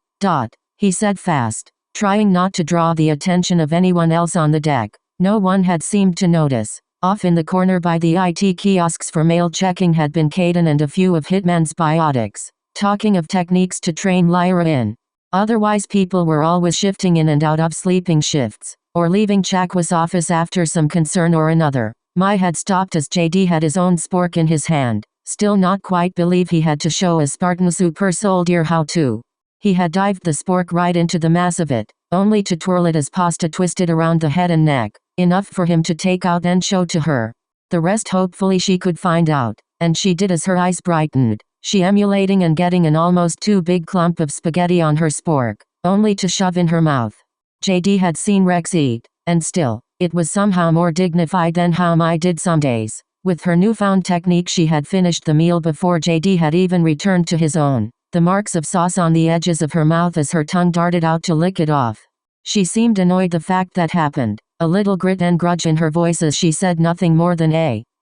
Speaker 1: He said fast, trying not to draw the attention of anyone else on the deck. No one had seemed to notice. Off in the corner by the IT kiosks for mail checking had been Kaidan and a few of Hitman's biotics, talking of techniques to train Lyra in. Otherwise people were always shifting in and out of sleeping shifts, or leaving Chakwas' office after some concern or another. Mai had stopped as JD had his own spork in his hand, still not quite believe he had to show a Spartan super soldier how to. He had dived the spork right into the mass of it, only to twirl it as pasta twisted around the head and neck, enough for him to take out and show to her. The rest hopefully she could find out, and she did as her eyes brightened, she emulating and getting an almost too big clump of spaghetti on her spork. only to shove in her mouth. JD had seen Rex eat, and still, it was somehow more dignified than how Mai did some days. With her newfound technique, she had finished the meal before JD had even returned to his own, the marks of sauce on the edges of her mouth as her tongue darted out to lick it off. She seemed annoyed the fact that happened, a little grit and grudge in her voice as she said nothing more than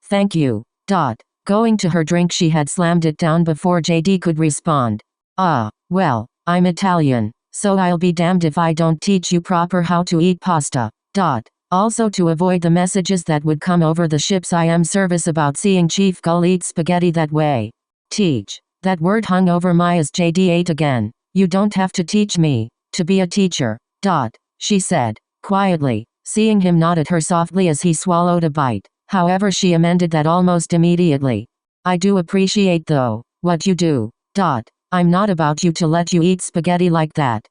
Speaker 1: thank you. Going to her drink, she had slammed it down before JD could respond. Well, I'm Italian, so I'll be damned if I don't teach you proper how to eat pasta. Also, to avoid the messages that would come over the ship's IM service about seeing Chief Gull eat spaghetti that way. Teach. That word hung over Mai as JD ate again. You don't have to teach me to be a teacher. She said, quietly, seeing him nod at her softly as he swallowed a bite. However, she amended that almost immediately. I do appreciate though, what you do. I'm not about you to let you eat spaghetti like that.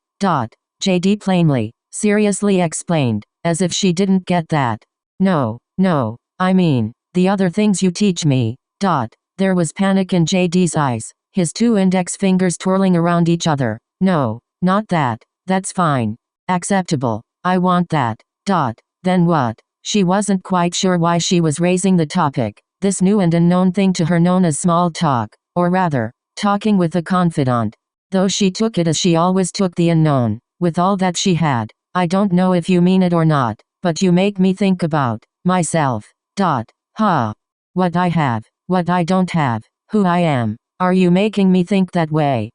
Speaker 1: JD plainly, seriously explained, as if she didn't get that. No, I mean, the other things you teach me. There was panic in JD's eyes, his two index fingers twirling around each other. No, not that. That's fine. Acceptable. I want that. Then what? She wasn't quite sure why she was raising the topic, this new and unknown thing to her known as small talk, or rather, talking with a confidant. Though she took it as she always took the unknown, with all that she had. I don't know if you mean it or not, but you make me think about myself. What I have, what I don't have, who I am. Are you making me think that way?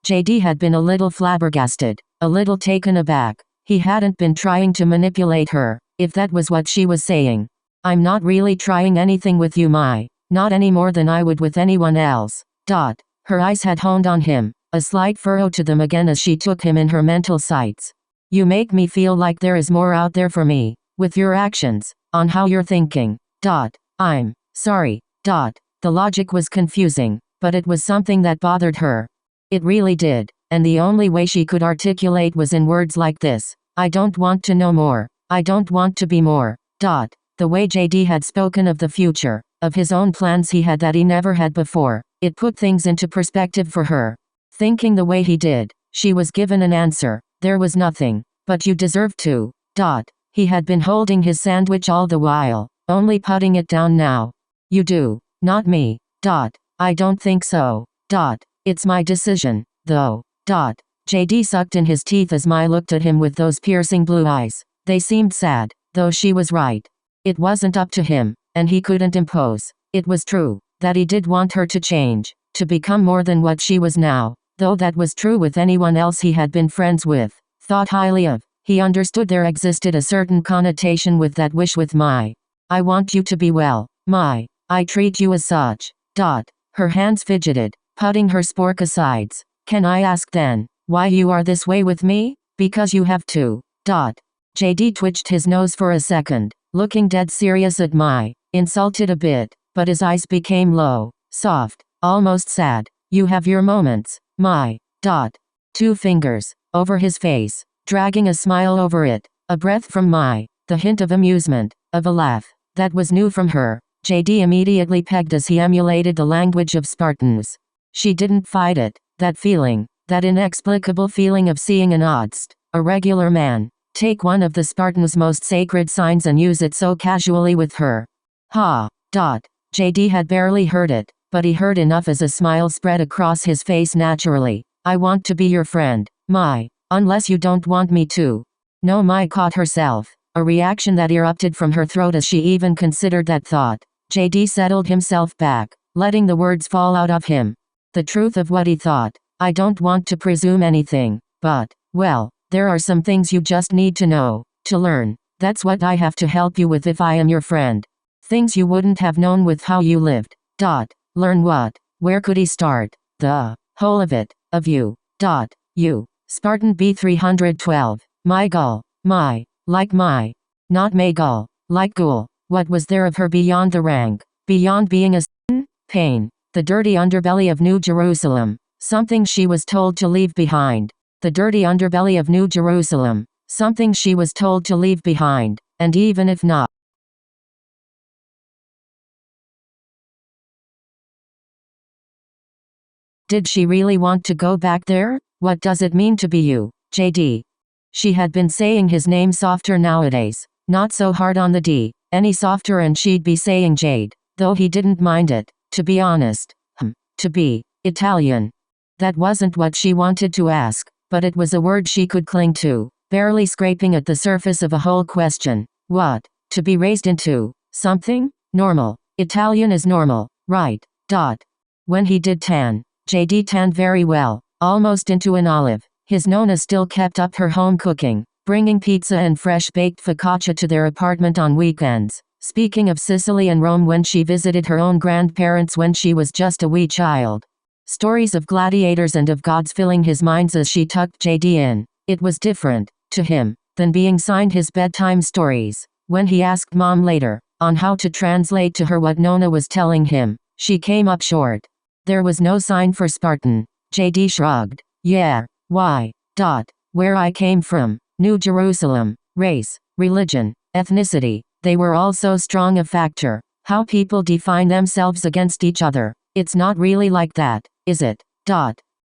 Speaker 1: JD had been a little flabbergasted, a little taken aback. He hadn't been trying to manipulate her, if that was what she was saying. I'm not really trying anything with you, Mai. Not any more than I would with anyone else. Her eyes had honed on him, a slight furrow to them again as she took him in her mental sights. You make me feel like there is more out there for me, with your actions, on how you're thinking. I'm sorry. The logic was confusing, but it was something that bothered her. It really did, and the only way she could articulate was in words like this. I don't want to know more. I don't want to be more. The way JD had spoken of the future, of his own plans he had that he never had before, it put things into perspective for her. Thinking the way he did, she was given an answer. There was nothing. But you deserve to. He had been holding his sandwich all the while, only putting it down now. You do. Not me. I don't think so. It's my decision, though. JD sucked in his teeth as Mai looked at him with those piercing blue eyes. They seemed sad, though she was right. It wasn't up to him, and he couldn't impose. It was true, that he did want her to change, to become more than what she was now, though that was true with anyone else he had been friends with, thought highly of. He understood there existed a certain connotation with that wish with Mai. I want you to be well, Mai. I treat you as such. Her hands fidgeted, putting her spork aside. Can I ask then, why you are this way with me? Because you have to. JD twitched his nose for a second, looking dead serious at Mai, insulted a bit, but his eyes became low, soft, almost sad. You have your moments, Mai. Two fingers, over his face, dragging a smile over it, a breath from Mai, the hint of amusement, of a laugh, that was new from her. JD immediately pegged as he emulated the language of Spartans. She didn't fight it, that feeling, that inexplicable feeling of seeing an oddst, a regular man, take one of the Spartans' most sacred signs and use it so casually with her. JD had barely heard it, but he heard enough as a smile spread across his face naturally. I want to be your friend, Mai, unless you don't want me to. No, Mai caught herself, a reaction that erupted from her throat as she even considered that thought. JD settled himself back, letting the words fall out of him. The truth of what he thought. I don't want to presume anything, but, well, there are some things you just need to know, to learn. That's what I have to help you with if I am your friend. Things you wouldn't have known with how you lived. Learn what? Where could he start? The whole of it, of you. You. Spartan B312. My Gull. Mai. Like Mai. Not Maygul. Like Ghoul. What was there of her beyond the rank? Beyond being a sin? Pain. The dirty underbelly of New Jerusalem. Something she was told to leave behind. The dirty underbelly of New Jerusalem. Something she was told to leave behind. And even if not. Did she really want to go back there? What does it mean to be you? JD. She had been saying his name softer nowadays. Not so hard on the D. Any softer and she'd be saying Jade. Though he didn't mind it, to be honest. To be Italian. That wasn't what she wanted to ask, but it was a word she could cling to, barely scraping at the surface of a whole question. What? To be raised into something? Normal. Italian is normal, right? When he did tan, JD tanned very well, almost into an olive. His Nonna still kept up her home cooking, bringing pizza and fresh-baked focaccia to their apartment on weekends. Speaking of Sicily and Rome when she visited her own grandparents when she was just a wee child. Stories of gladiators and of gods filling his minds as she tucked JD in. It was different, to him, than being signed his bedtime stories. When he asked Mom later, on how to translate to her what Nonna was telling him, she came up short. There was no sign for Spartan. JD shrugged. Yeah. Why? Where I came from. New Jerusalem. Race. Religion. Ethnicity. They were all so strong a factor. How people define themselves against each other. It's not really like that, is it?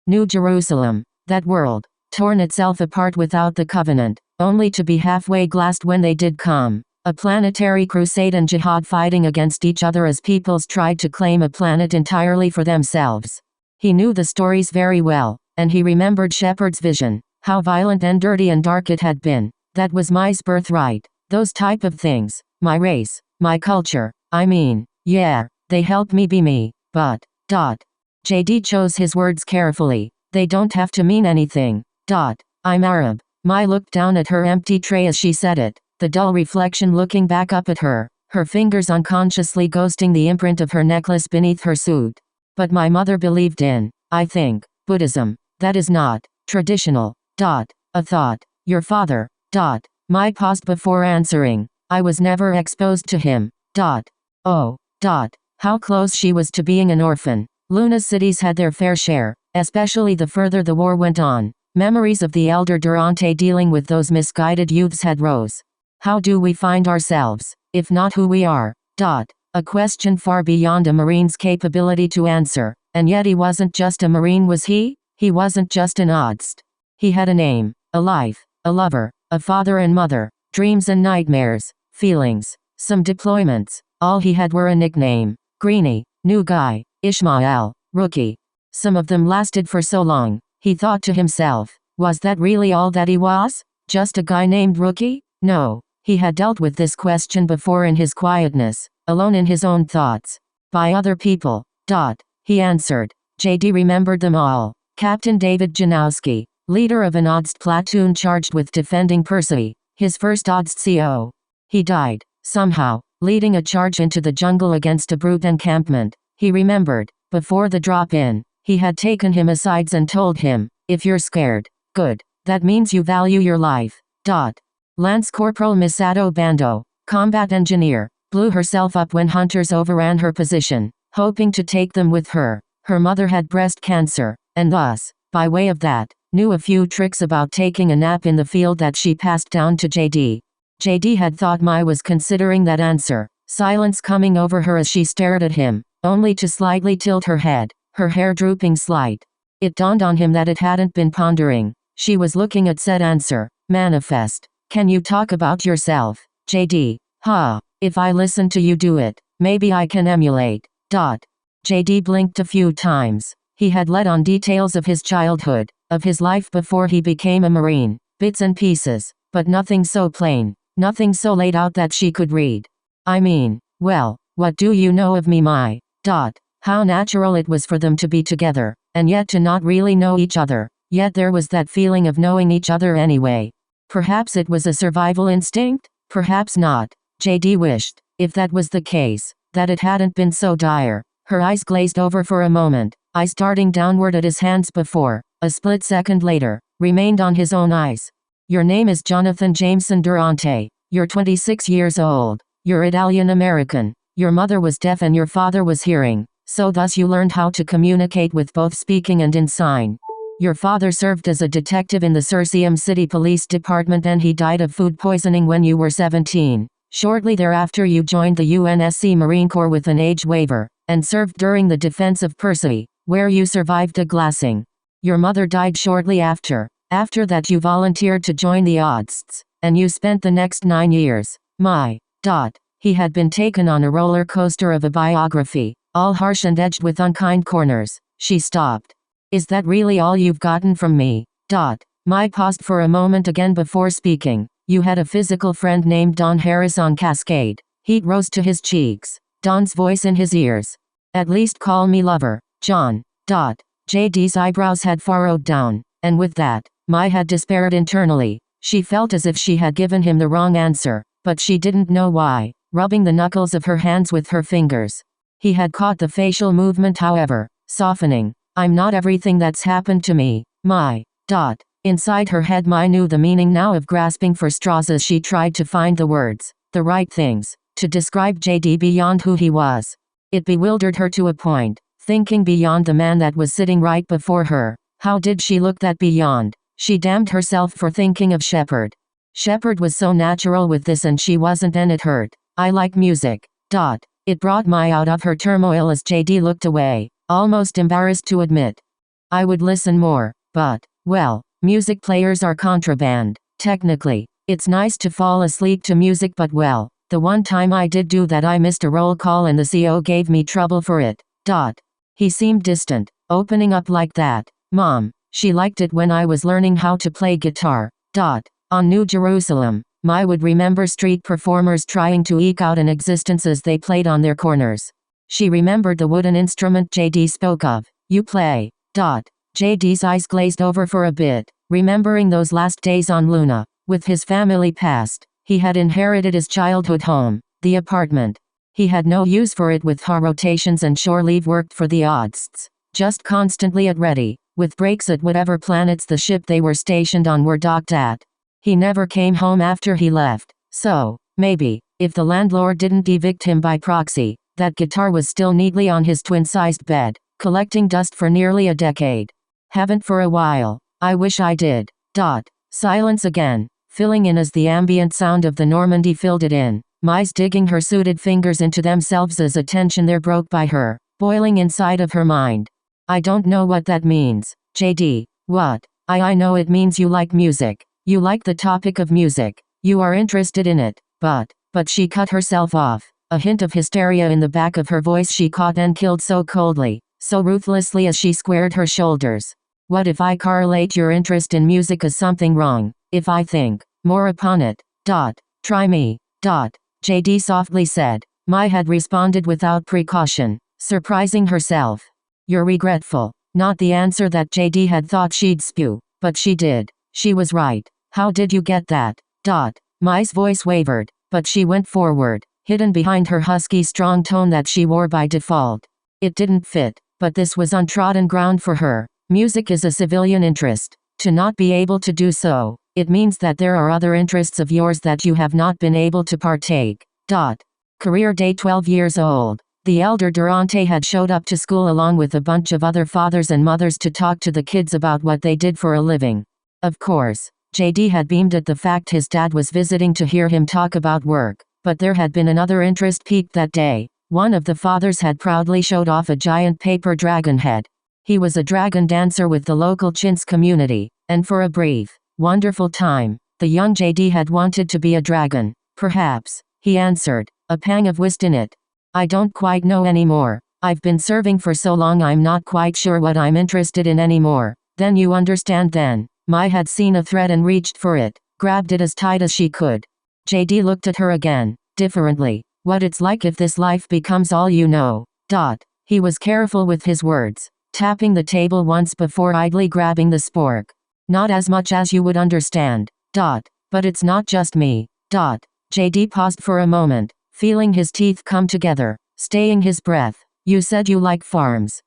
Speaker 1: New Jerusalem. That world. Torn itself apart without the covenant. Only to be halfway glassed when they did come. A planetary crusade and jihad fighting against each other as peoples tried to claim a planet entirely for themselves. He knew the stories very well, and he remembered Shepard's vision, how violent and dirty and dark it had been. That was my birthright. Those type of things. My race. My culture. I mean, yeah, they helped me be me, but, JD chose his words carefully. They don't have to mean anything. I'm Arab. Mai looked down at her empty tray as she said it, the dull reflection looking back up at her, her fingers unconsciously ghosting the imprint of her necklace beneath her suit. But my mother believed in, I think, Buddhism. That is not traditional. A thought. Your father. Mai paused before answering. I was never exposed to him. Oh. How close she was to being an orphan. Luna's cities had their fair share, especially the further the war went on. Memories of the elder Durante dealing with those misguided youths had rose. How do we find ourselves, if not who we are? A question far beyond a Marine's capability to answer. And yet he wasn't just a Marine, was he? He wasn't just an oddst. He had a name, a life, a lover, a father and mother, dreams and nightmares, feelings, some deployments. All he had were a nickname. Greenie, new guy, Ishmael, rookie. Some of them lasted for so long, he thought to himself. Was that really all that he was? Just a guy named Rookie? No. He had dealt with this question before in his quietness, alone in his own thoughts. By other people. He answered. JD remembered them all. Captain David Janowski, leader of an Oddst platoon charged with defending Percy, his first Oddst CO. He died, somehow, leading a charge into the jungle against a brute encampment. He remembered, before the drop-in, he had taken him aside and told him, if you're scared, good, that means you value your life. Lance Corporal Misato Bando, combat engineer, blew herself up when hunters overran her position, hoping to take them with her. Her mother had breast cancer, and thus, by way of that, knew a few tricks about taking a nap in the field that she passed down to JD. JD had thought Mai was considering that answer, silence coming over her as she stared at him, only to slightly tilt her head, her hair drooping slight. It dawned on him that it hadn't been pondering. She was looking at said answer, manifest. Can you talk about yourself, JD? If I listen to you do it, maybe I can emulate. JD blinked a few times. He had let on details of his childhood, of his life before he became a Marine, bits and pieces, but nothing so plain, nothing so laid out that she could read. I mean, well, what do you know of me, Mai? How natural it was for them to be together, and yet to not really know each other. Yet there was that feeling of knowing each other anyway. Perhaps it was a survival instinct? Perhaps not. JD wished, if that was the case, that it hadn't been so dire. Her eyes glazed over for a moment, eyes darting downward at his hands before, a split second later, remained on his own eyes. Your name is Jonathan Jameson Durante. You're 26 years old. You're Italian American. Your mother was deaf and your father was hearing, so thus you learned how to communicate with both speaking and in sign. Your father served as a detective in the Circeum City Police Department and he died of food poisoning when you were 17. Shortly thereafter you joined the UNSC Marine Corps with an age waiver, and served during the defense of Percy, where you survived a glassing. Your mother died shortly after. After that you volunteered to join the Odds, and you spent the next 9 years. My. He had been taken on a roller coaster of a biography, all harsh and edged with unkind corners. She stopped. Is that really all you've gotten from me? My paused for a moment again before speaking. You had a physical friend named Don Harris on Cascade. Heat rose to his cheeks. Don's voice in his ears. At least call me lover, John. JD's eyebrows had furrowed down, and with that, Mai had despaired internally. She felt as if she had given him the wrong answer, but she didn't know why, rubbing the knuckles of her hands with her fingers. He had caught the facial movement however, softening. I'm not everything that's happened to me, Mai. Inside her head Mai knew the meaning now of grasping for straws as she tried to find the words, the right things, to describe JD beyond who he was. It bewildered her to a point, thinking beyond the man that was sitting right before her. How did she look that beyond? She damned herself for thinking of Shepard. Shepard was so natural with this and she wasn't, and it hurt. I like music. It brought Mai out of her turmoil as JD looked away, almost embarrassed to admit. I would listen more, but, well, music players are contraband. Technically, it's nice to fall asleep to music, but well, the one time I did do that I missed a roll call and the CO gave me trouble for it. He seemed distant, opening up like that. Mom, she liked it when I was learning how to play guitar. On New Jerusalem, Mai would remember street performers trying to eke out an existence as they played on their corners. She remembered the wooden instrument JD spoke of. You play. JD's eyes glazed over for a bit, remembering those last days on Luna. With his family past, he had inherited his childhood home, the apartment. He had no use for it with her rotations and shore leave worked for the Odds. Just constantly at ready, with breaks at whatever planets the ship they were stationed on were docked at. He never came home after he left, so, maybe, if the landlord didn't evict him by proxy, that guitar was still neatly on his twin-sized bed, collecting dust for nearly a decade. Haven't for a while. I wish I did. Silence again, filling in as the ambient sound of the Normandy filled it in. Mai's digging her suited fingers into themselves as a tension there broke by her, boiling inside of her mind. I don't know what that means, JD. What? I know it means you like music. You like the topic of music. You are interested in it. But she cut herself off. A hint of hysteria in the back of her voice she caught and killed so coldly, so ruthlessly as she squared her shoulders. What if I correlate your interest in music as something wrong? If I think more upon it. Try me. JD softly said. Mai had responded without precaution, surprising herself. You're regretful. Not the answer that JD had thought she'd spew, but she did. She was right. How did you get that? Mai's voice wavered, but she went forward, hidden behind her husky strong tone that she wore by default. It didn't fit, but this was untrodden ground for her. Music is a civilian interest. To not be able to do so, it means that there are other interests of yours that you have not been able to partake. Career day 12 years old. The elder Durante had showed up to school along with a bunch of other fathers and mothers to talk to the kids about what they did for a living. Of course, JD had beamed at the fact his dad was visiting to hear him talk about work, but there had been another interest piqued that day. One of the fathers had proudly showed off a giant paper dragon head. He was a dragon dancer with the local chintz community, and for a brief, wonderful time, the young JD had wanted to be a dragon. Perhaps, he answered, a pang of wisdom in it. I don't quite know anymore. I've been serving for so long I'm not quite sure what I'm interested in anymore. Then you understand then. Mai had seen a thread and reached for it, grabbed it as tight as she could. JD looked at her again, differently. What it's like if this life becomes all you know. He was careful with his words, tapping the table once before idly grabbing the spork. Not as much as you would understand. But it's not just me. JD paused for a moment, feeling his teeth come together, staying his breath. You said you like farms.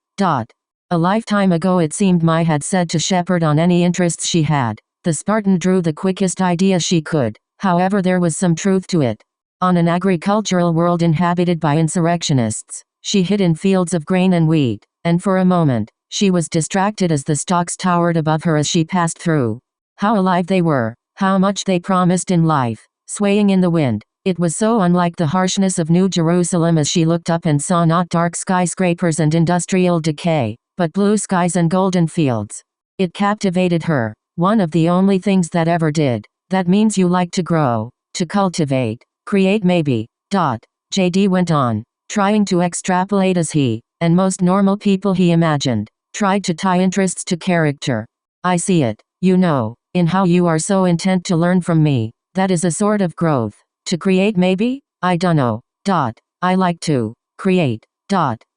Speaker 1: A lifetime ago it seemed Mai had said to Shepard on any interests she had. The Spartan drew the quickest idea she could, however there was some truth to it. On an agricultural world inhabited by insurrectionists, she hid in fields of grain and wheat, and for a moment, she was distracted as the stalks towered above her as she passed through. How alive they were, how much they promised in life, swaying in the wind. It was so unlike the harshness of New Jerusalem as she looked up and saw not dark skyscrapers and industrial decay, but blue skies and golden fields. It captivated her. One of the only things that ever did. That means you like to grow, to cultivate, create maybe. JD went on, trying to extrapolate as he, and most normal people he imagined, tried to tie interests to character. I see it, you know, in how you are so intent to learn from me. That is a sort of growth. To create maybe? I dunno. I like to create.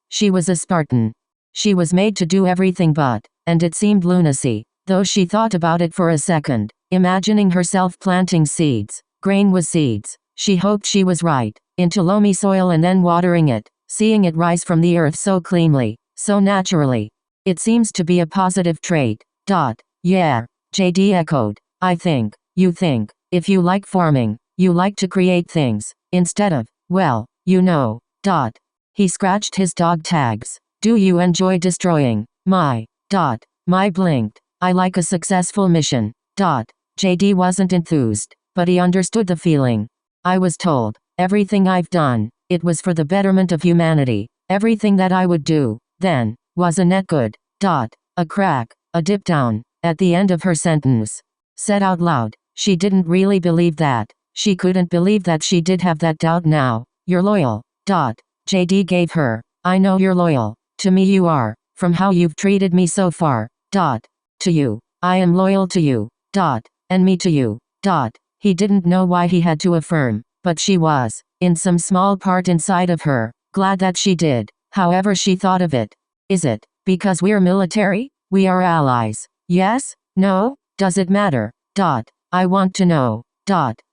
Speaker 1: She was a Spartan. She was made to do everything but, and it seemed lunacy, though she thought about it for a second, imagining herself planting seeds. Grain was seeds. She hoped she was right, into loamy soil and then watering it, seeing it rise from the earth so cleanly, so naturally. It seems to be a positive trait. Yeah, JD echoed. I think, you think, if you like farming, you like to create things, instead of, well, you know. He scratched his dog tags. Do you enjoy destroying my. My blinked. I like a successful mission. JD wasn't enthused, but he understood the feeling. I was told, everything I've done, it was for the betterment of humanity. Everything that I would do, then, was a net good. A crack, a dip down, at the end of her sentence. Said out loud, she didn't really believe that. She couldn't believe that she did have that doubt now. You're loyal. JD gave her. I know you're loyal. To me you are, from how you've treated me so far. To you. I am loyal to you. And me to you. He didn't know why he had to affirm, but she was, in some small part inside of her, glad that she did, however she thought of it. Is it, because we're military? We are allies. Yes? No? Does it matter? I want to know.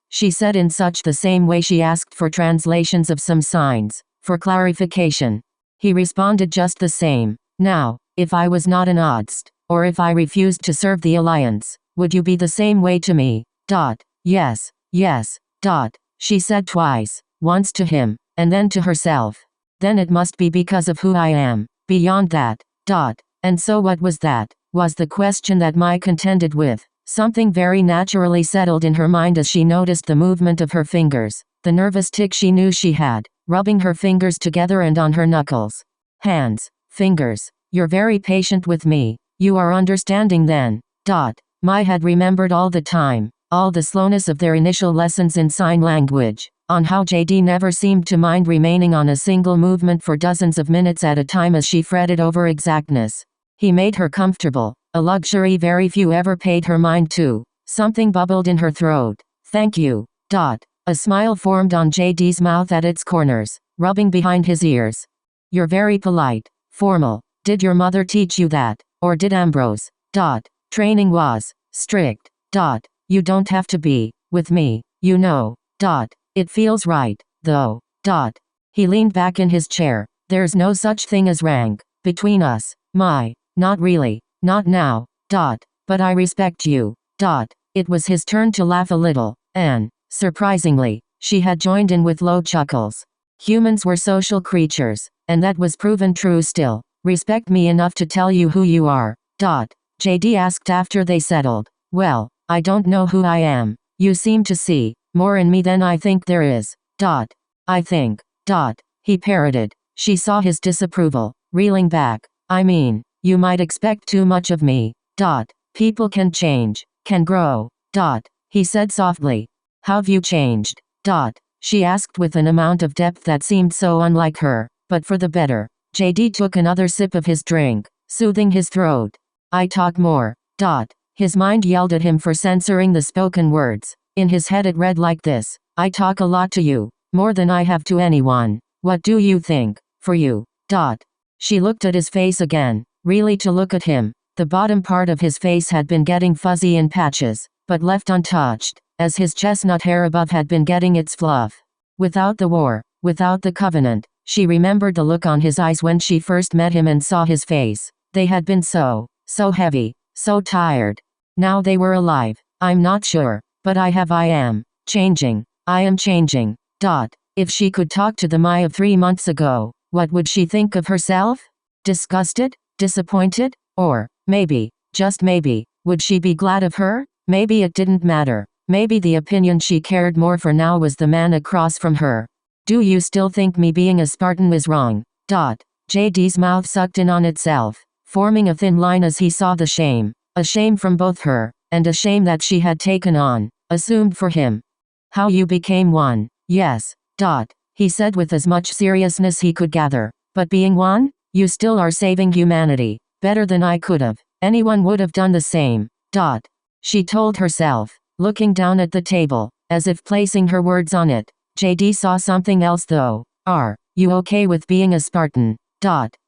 Speaker 1: She said in such the same way she asked for translations of some signs, for clarification. He responded just the same. Now, if I was not an Oddst, or if I refused to serve the Alliance, would you be the same way to me? Yes. She said twice, once to him, and then to herself. Then it must be because of who I am, beyond that. And so what was that? Was the question that Mai contended with. Something very naturally settled in her mind as she noticed the movement of her fingers, the nervous tic she knew she had, rubbing her fingers together and on her knuckles. Hands, fingers, you're very patient with me, you are understanding then. Mai had remembered all the time, all the slowness of their initial lessons in sign language, on how JD never seemed to mind remaining on a single movement for dozens of minutes at a time as she fretted over exactness. He made her comfortable, a luxury very few ever paid her mind to. Something bubbled in her throat. Thank you. A smile formed on JD's mouth at its corners, rubbing behind his ears. You're very polite, formal. Did your mother teach you that, or did Ambrose? Training was strict. You don't have to be, with me, you know. It feels right, though. He leaned back in his chair. There's no such thing as rank, between us, Mai. Not really, not now. But I respect you. It was his turn to laugh a little, and, surprisingly, she had joined in with low chuckles. Humans were social creatures, and that was proven true still. Respect me enough to tell you who you are. JD asked after they settled. Well, I don't know who I am. You seem to see more in me than I think there is. I think. He parroted. She saw his disapproval, reeling back. I mean, you might expect too much of me. People can change, can grow. He said softly. How've you changed? She asked with an amount of depth that seemed so unlike her, but for the better. JD took another sip of his drink, soothing his throat. I talk more. His mind yelled at him for censoring the spoken words. In his head it read like this. I talk a lot to you, more than I have to anyone. What do you think, for you? She looked at his face again, really to look at him. The bottom part of his face had been getting fuzzy in patches, but left untouched, as his chestnut hair above had been getting its fluff. Without the war, without the covenant, she remembered the look on his eyes when she first met him and saw his face. They had been so heavy, so tired. Now they were alive. I'm not sure, but I am changing. I am changing. If she could talk to the Mai of 3 months ago, what would she think of herself? Disgusted? Disappointed? Or, maybe, just maybe, would she be glad of her? Maybe it didn't matter. Maybe the opinion she cared more for now was the man across from her. Do you still think me being a Spartan was wrong? JD's mouth sucked in on itself, forming a thin line as he saw the shame. A shame from both her, and a shame that she had taken on, assumed for him. How you became one, yes, he said with as much seriousness he could gather. But being one, you still are saving humanity, better than I could have. Anyone would have done the same, she told herself, looking down at the table, as if placing her words on it. JD saw something else though. Are you okay with being a Spartan?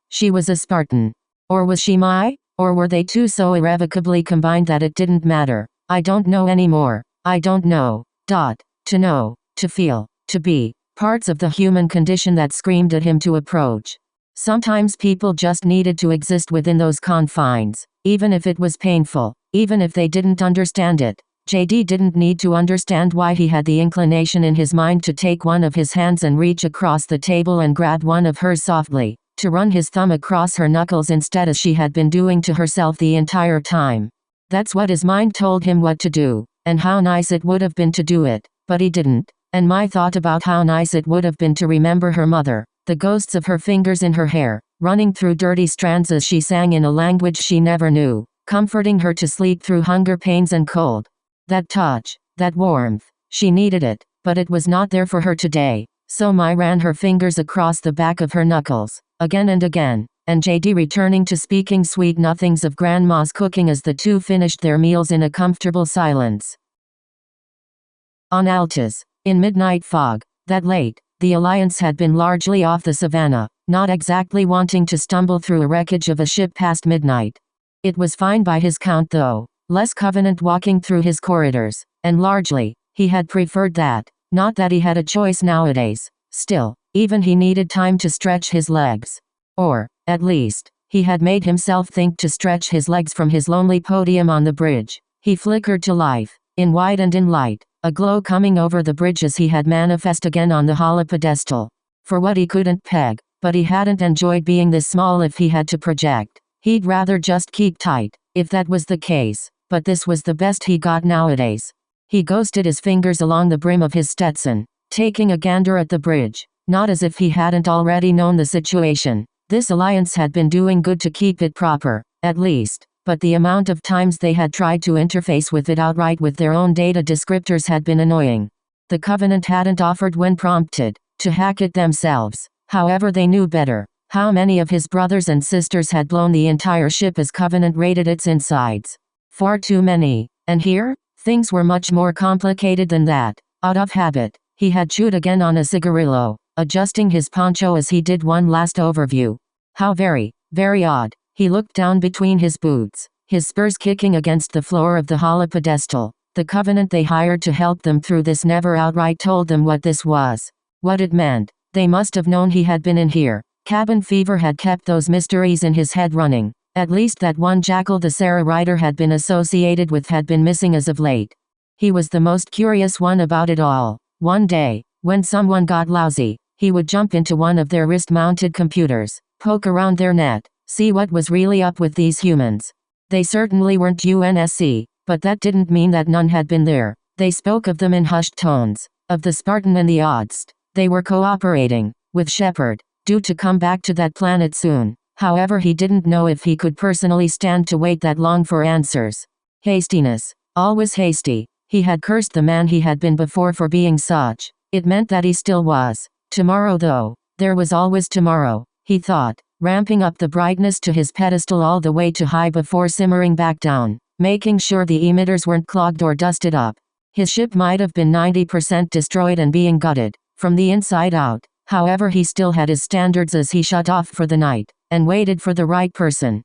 Speaker 1: She was a Spartan. Or was she my? Or were they two so irrevocably combined that it didn't matter? I don't know anymore. I don't know. To know, to feel, to be, parts of the human condition that screamed at him to approach. Sometimes people just needed to exist within those confines, even if it was painful, even if they didn't understand it. JD didn't need to understand why he had the inclination in his mind to take one of his hands and reach across the table and grab one of hers softly, to run his thumb across her knuckles instead as she had been doing to herself the entire time. That's what his mind told him what to do, and how nice it would have been to do it, but he didn't. And my thought about how nice it would have been to remember her mother, the ghosts of her fingers in her hair, running through dirty strands as she sang in a language she never knew, comforting her to sleep through hunger pains and cold. That touch, that warmth, she needed it, but it was not there for her today. So Mai ran her fingers across the back of her knuckles, again and again, and JD returning to speaking sweet nothings of Grandma's cooking as the two finished their meals in a comfortable silence. On Altus, in midnight fog, that late, the Alliance had been largely off the savannah, not exactly wanting to stumble through a wreckage of a ship past midnight. It was fine by his count though. Less Covenant walking through his corridors, and largely, he had preferred that, not that he had a choice nowadays. Still, even he needed time to stretch his legs. Or, at least, he had made himself think to stretch his legs from his lonely podium on the bridge. He flickered to life, in wide and in light, a glow coming over the bridge as he had manifest again on the holopedestal. For what he couldn't peg, but he hadn't enjoyed being this small if he had to project. He'd rather just keep tight, if that was the case. But this was the best he got nowadays. He ghosted his fingers along the brim of his Stetson, taking a gander at the bridge, not as if he hadn't already known the situation. This Alliance had been doing good to keep it proper, at least, but the amount of times they had tried to interface with it outright with their own data descriptors had been annoying. The Covenant hadn't offered when prompted, to hack it themselves. However, they knew better. How many of his brothers and sisters had blown the entire ship as Covenant raided its insides? Far too many. And here, things were much more complicated than that. Out of habit, he had chewed again on a cigarillo, adjusting his poncho as he did one last overview. How very, very odd. He looked down between his boots, his spurs kicking against the floor of the holopedestal. The Covenant they hired to help them through this never outright told them what this was. What it meant. They must have known he had been in here. Cabin fever had kept those mysteries in his head running. At least that one Jackal the Sarah Ryder had been associated with had been missing as of late. He was the most curious one about it all. One day, when someone got lousy, he would jump into one of their wrist-mounted computers, poke around their net, see what was really up with these humans. They certainly weren't UNSC, but that didn't mean that none had been there. They spoke of them in hushed tones, of the Spartan and the Odst. They were cooperating with Shepard, due to come back to that planet soon. However, he didn't know if he could personally stand to wait that long for answers. Hastiness. Always hasty. He had cursed the man he had been before for being such. It meant that he still was. Tomorrow though. There was always tomorrow, he thought, ramping up the brightness to his pedestal all the way to high before simmering back down, making sure the emitters weren't clogged or dusted up. His ship might have been 90% destroyed and being gutted, from the inside out. However, he still had his standards as he shut off for the night, and waited for the right person,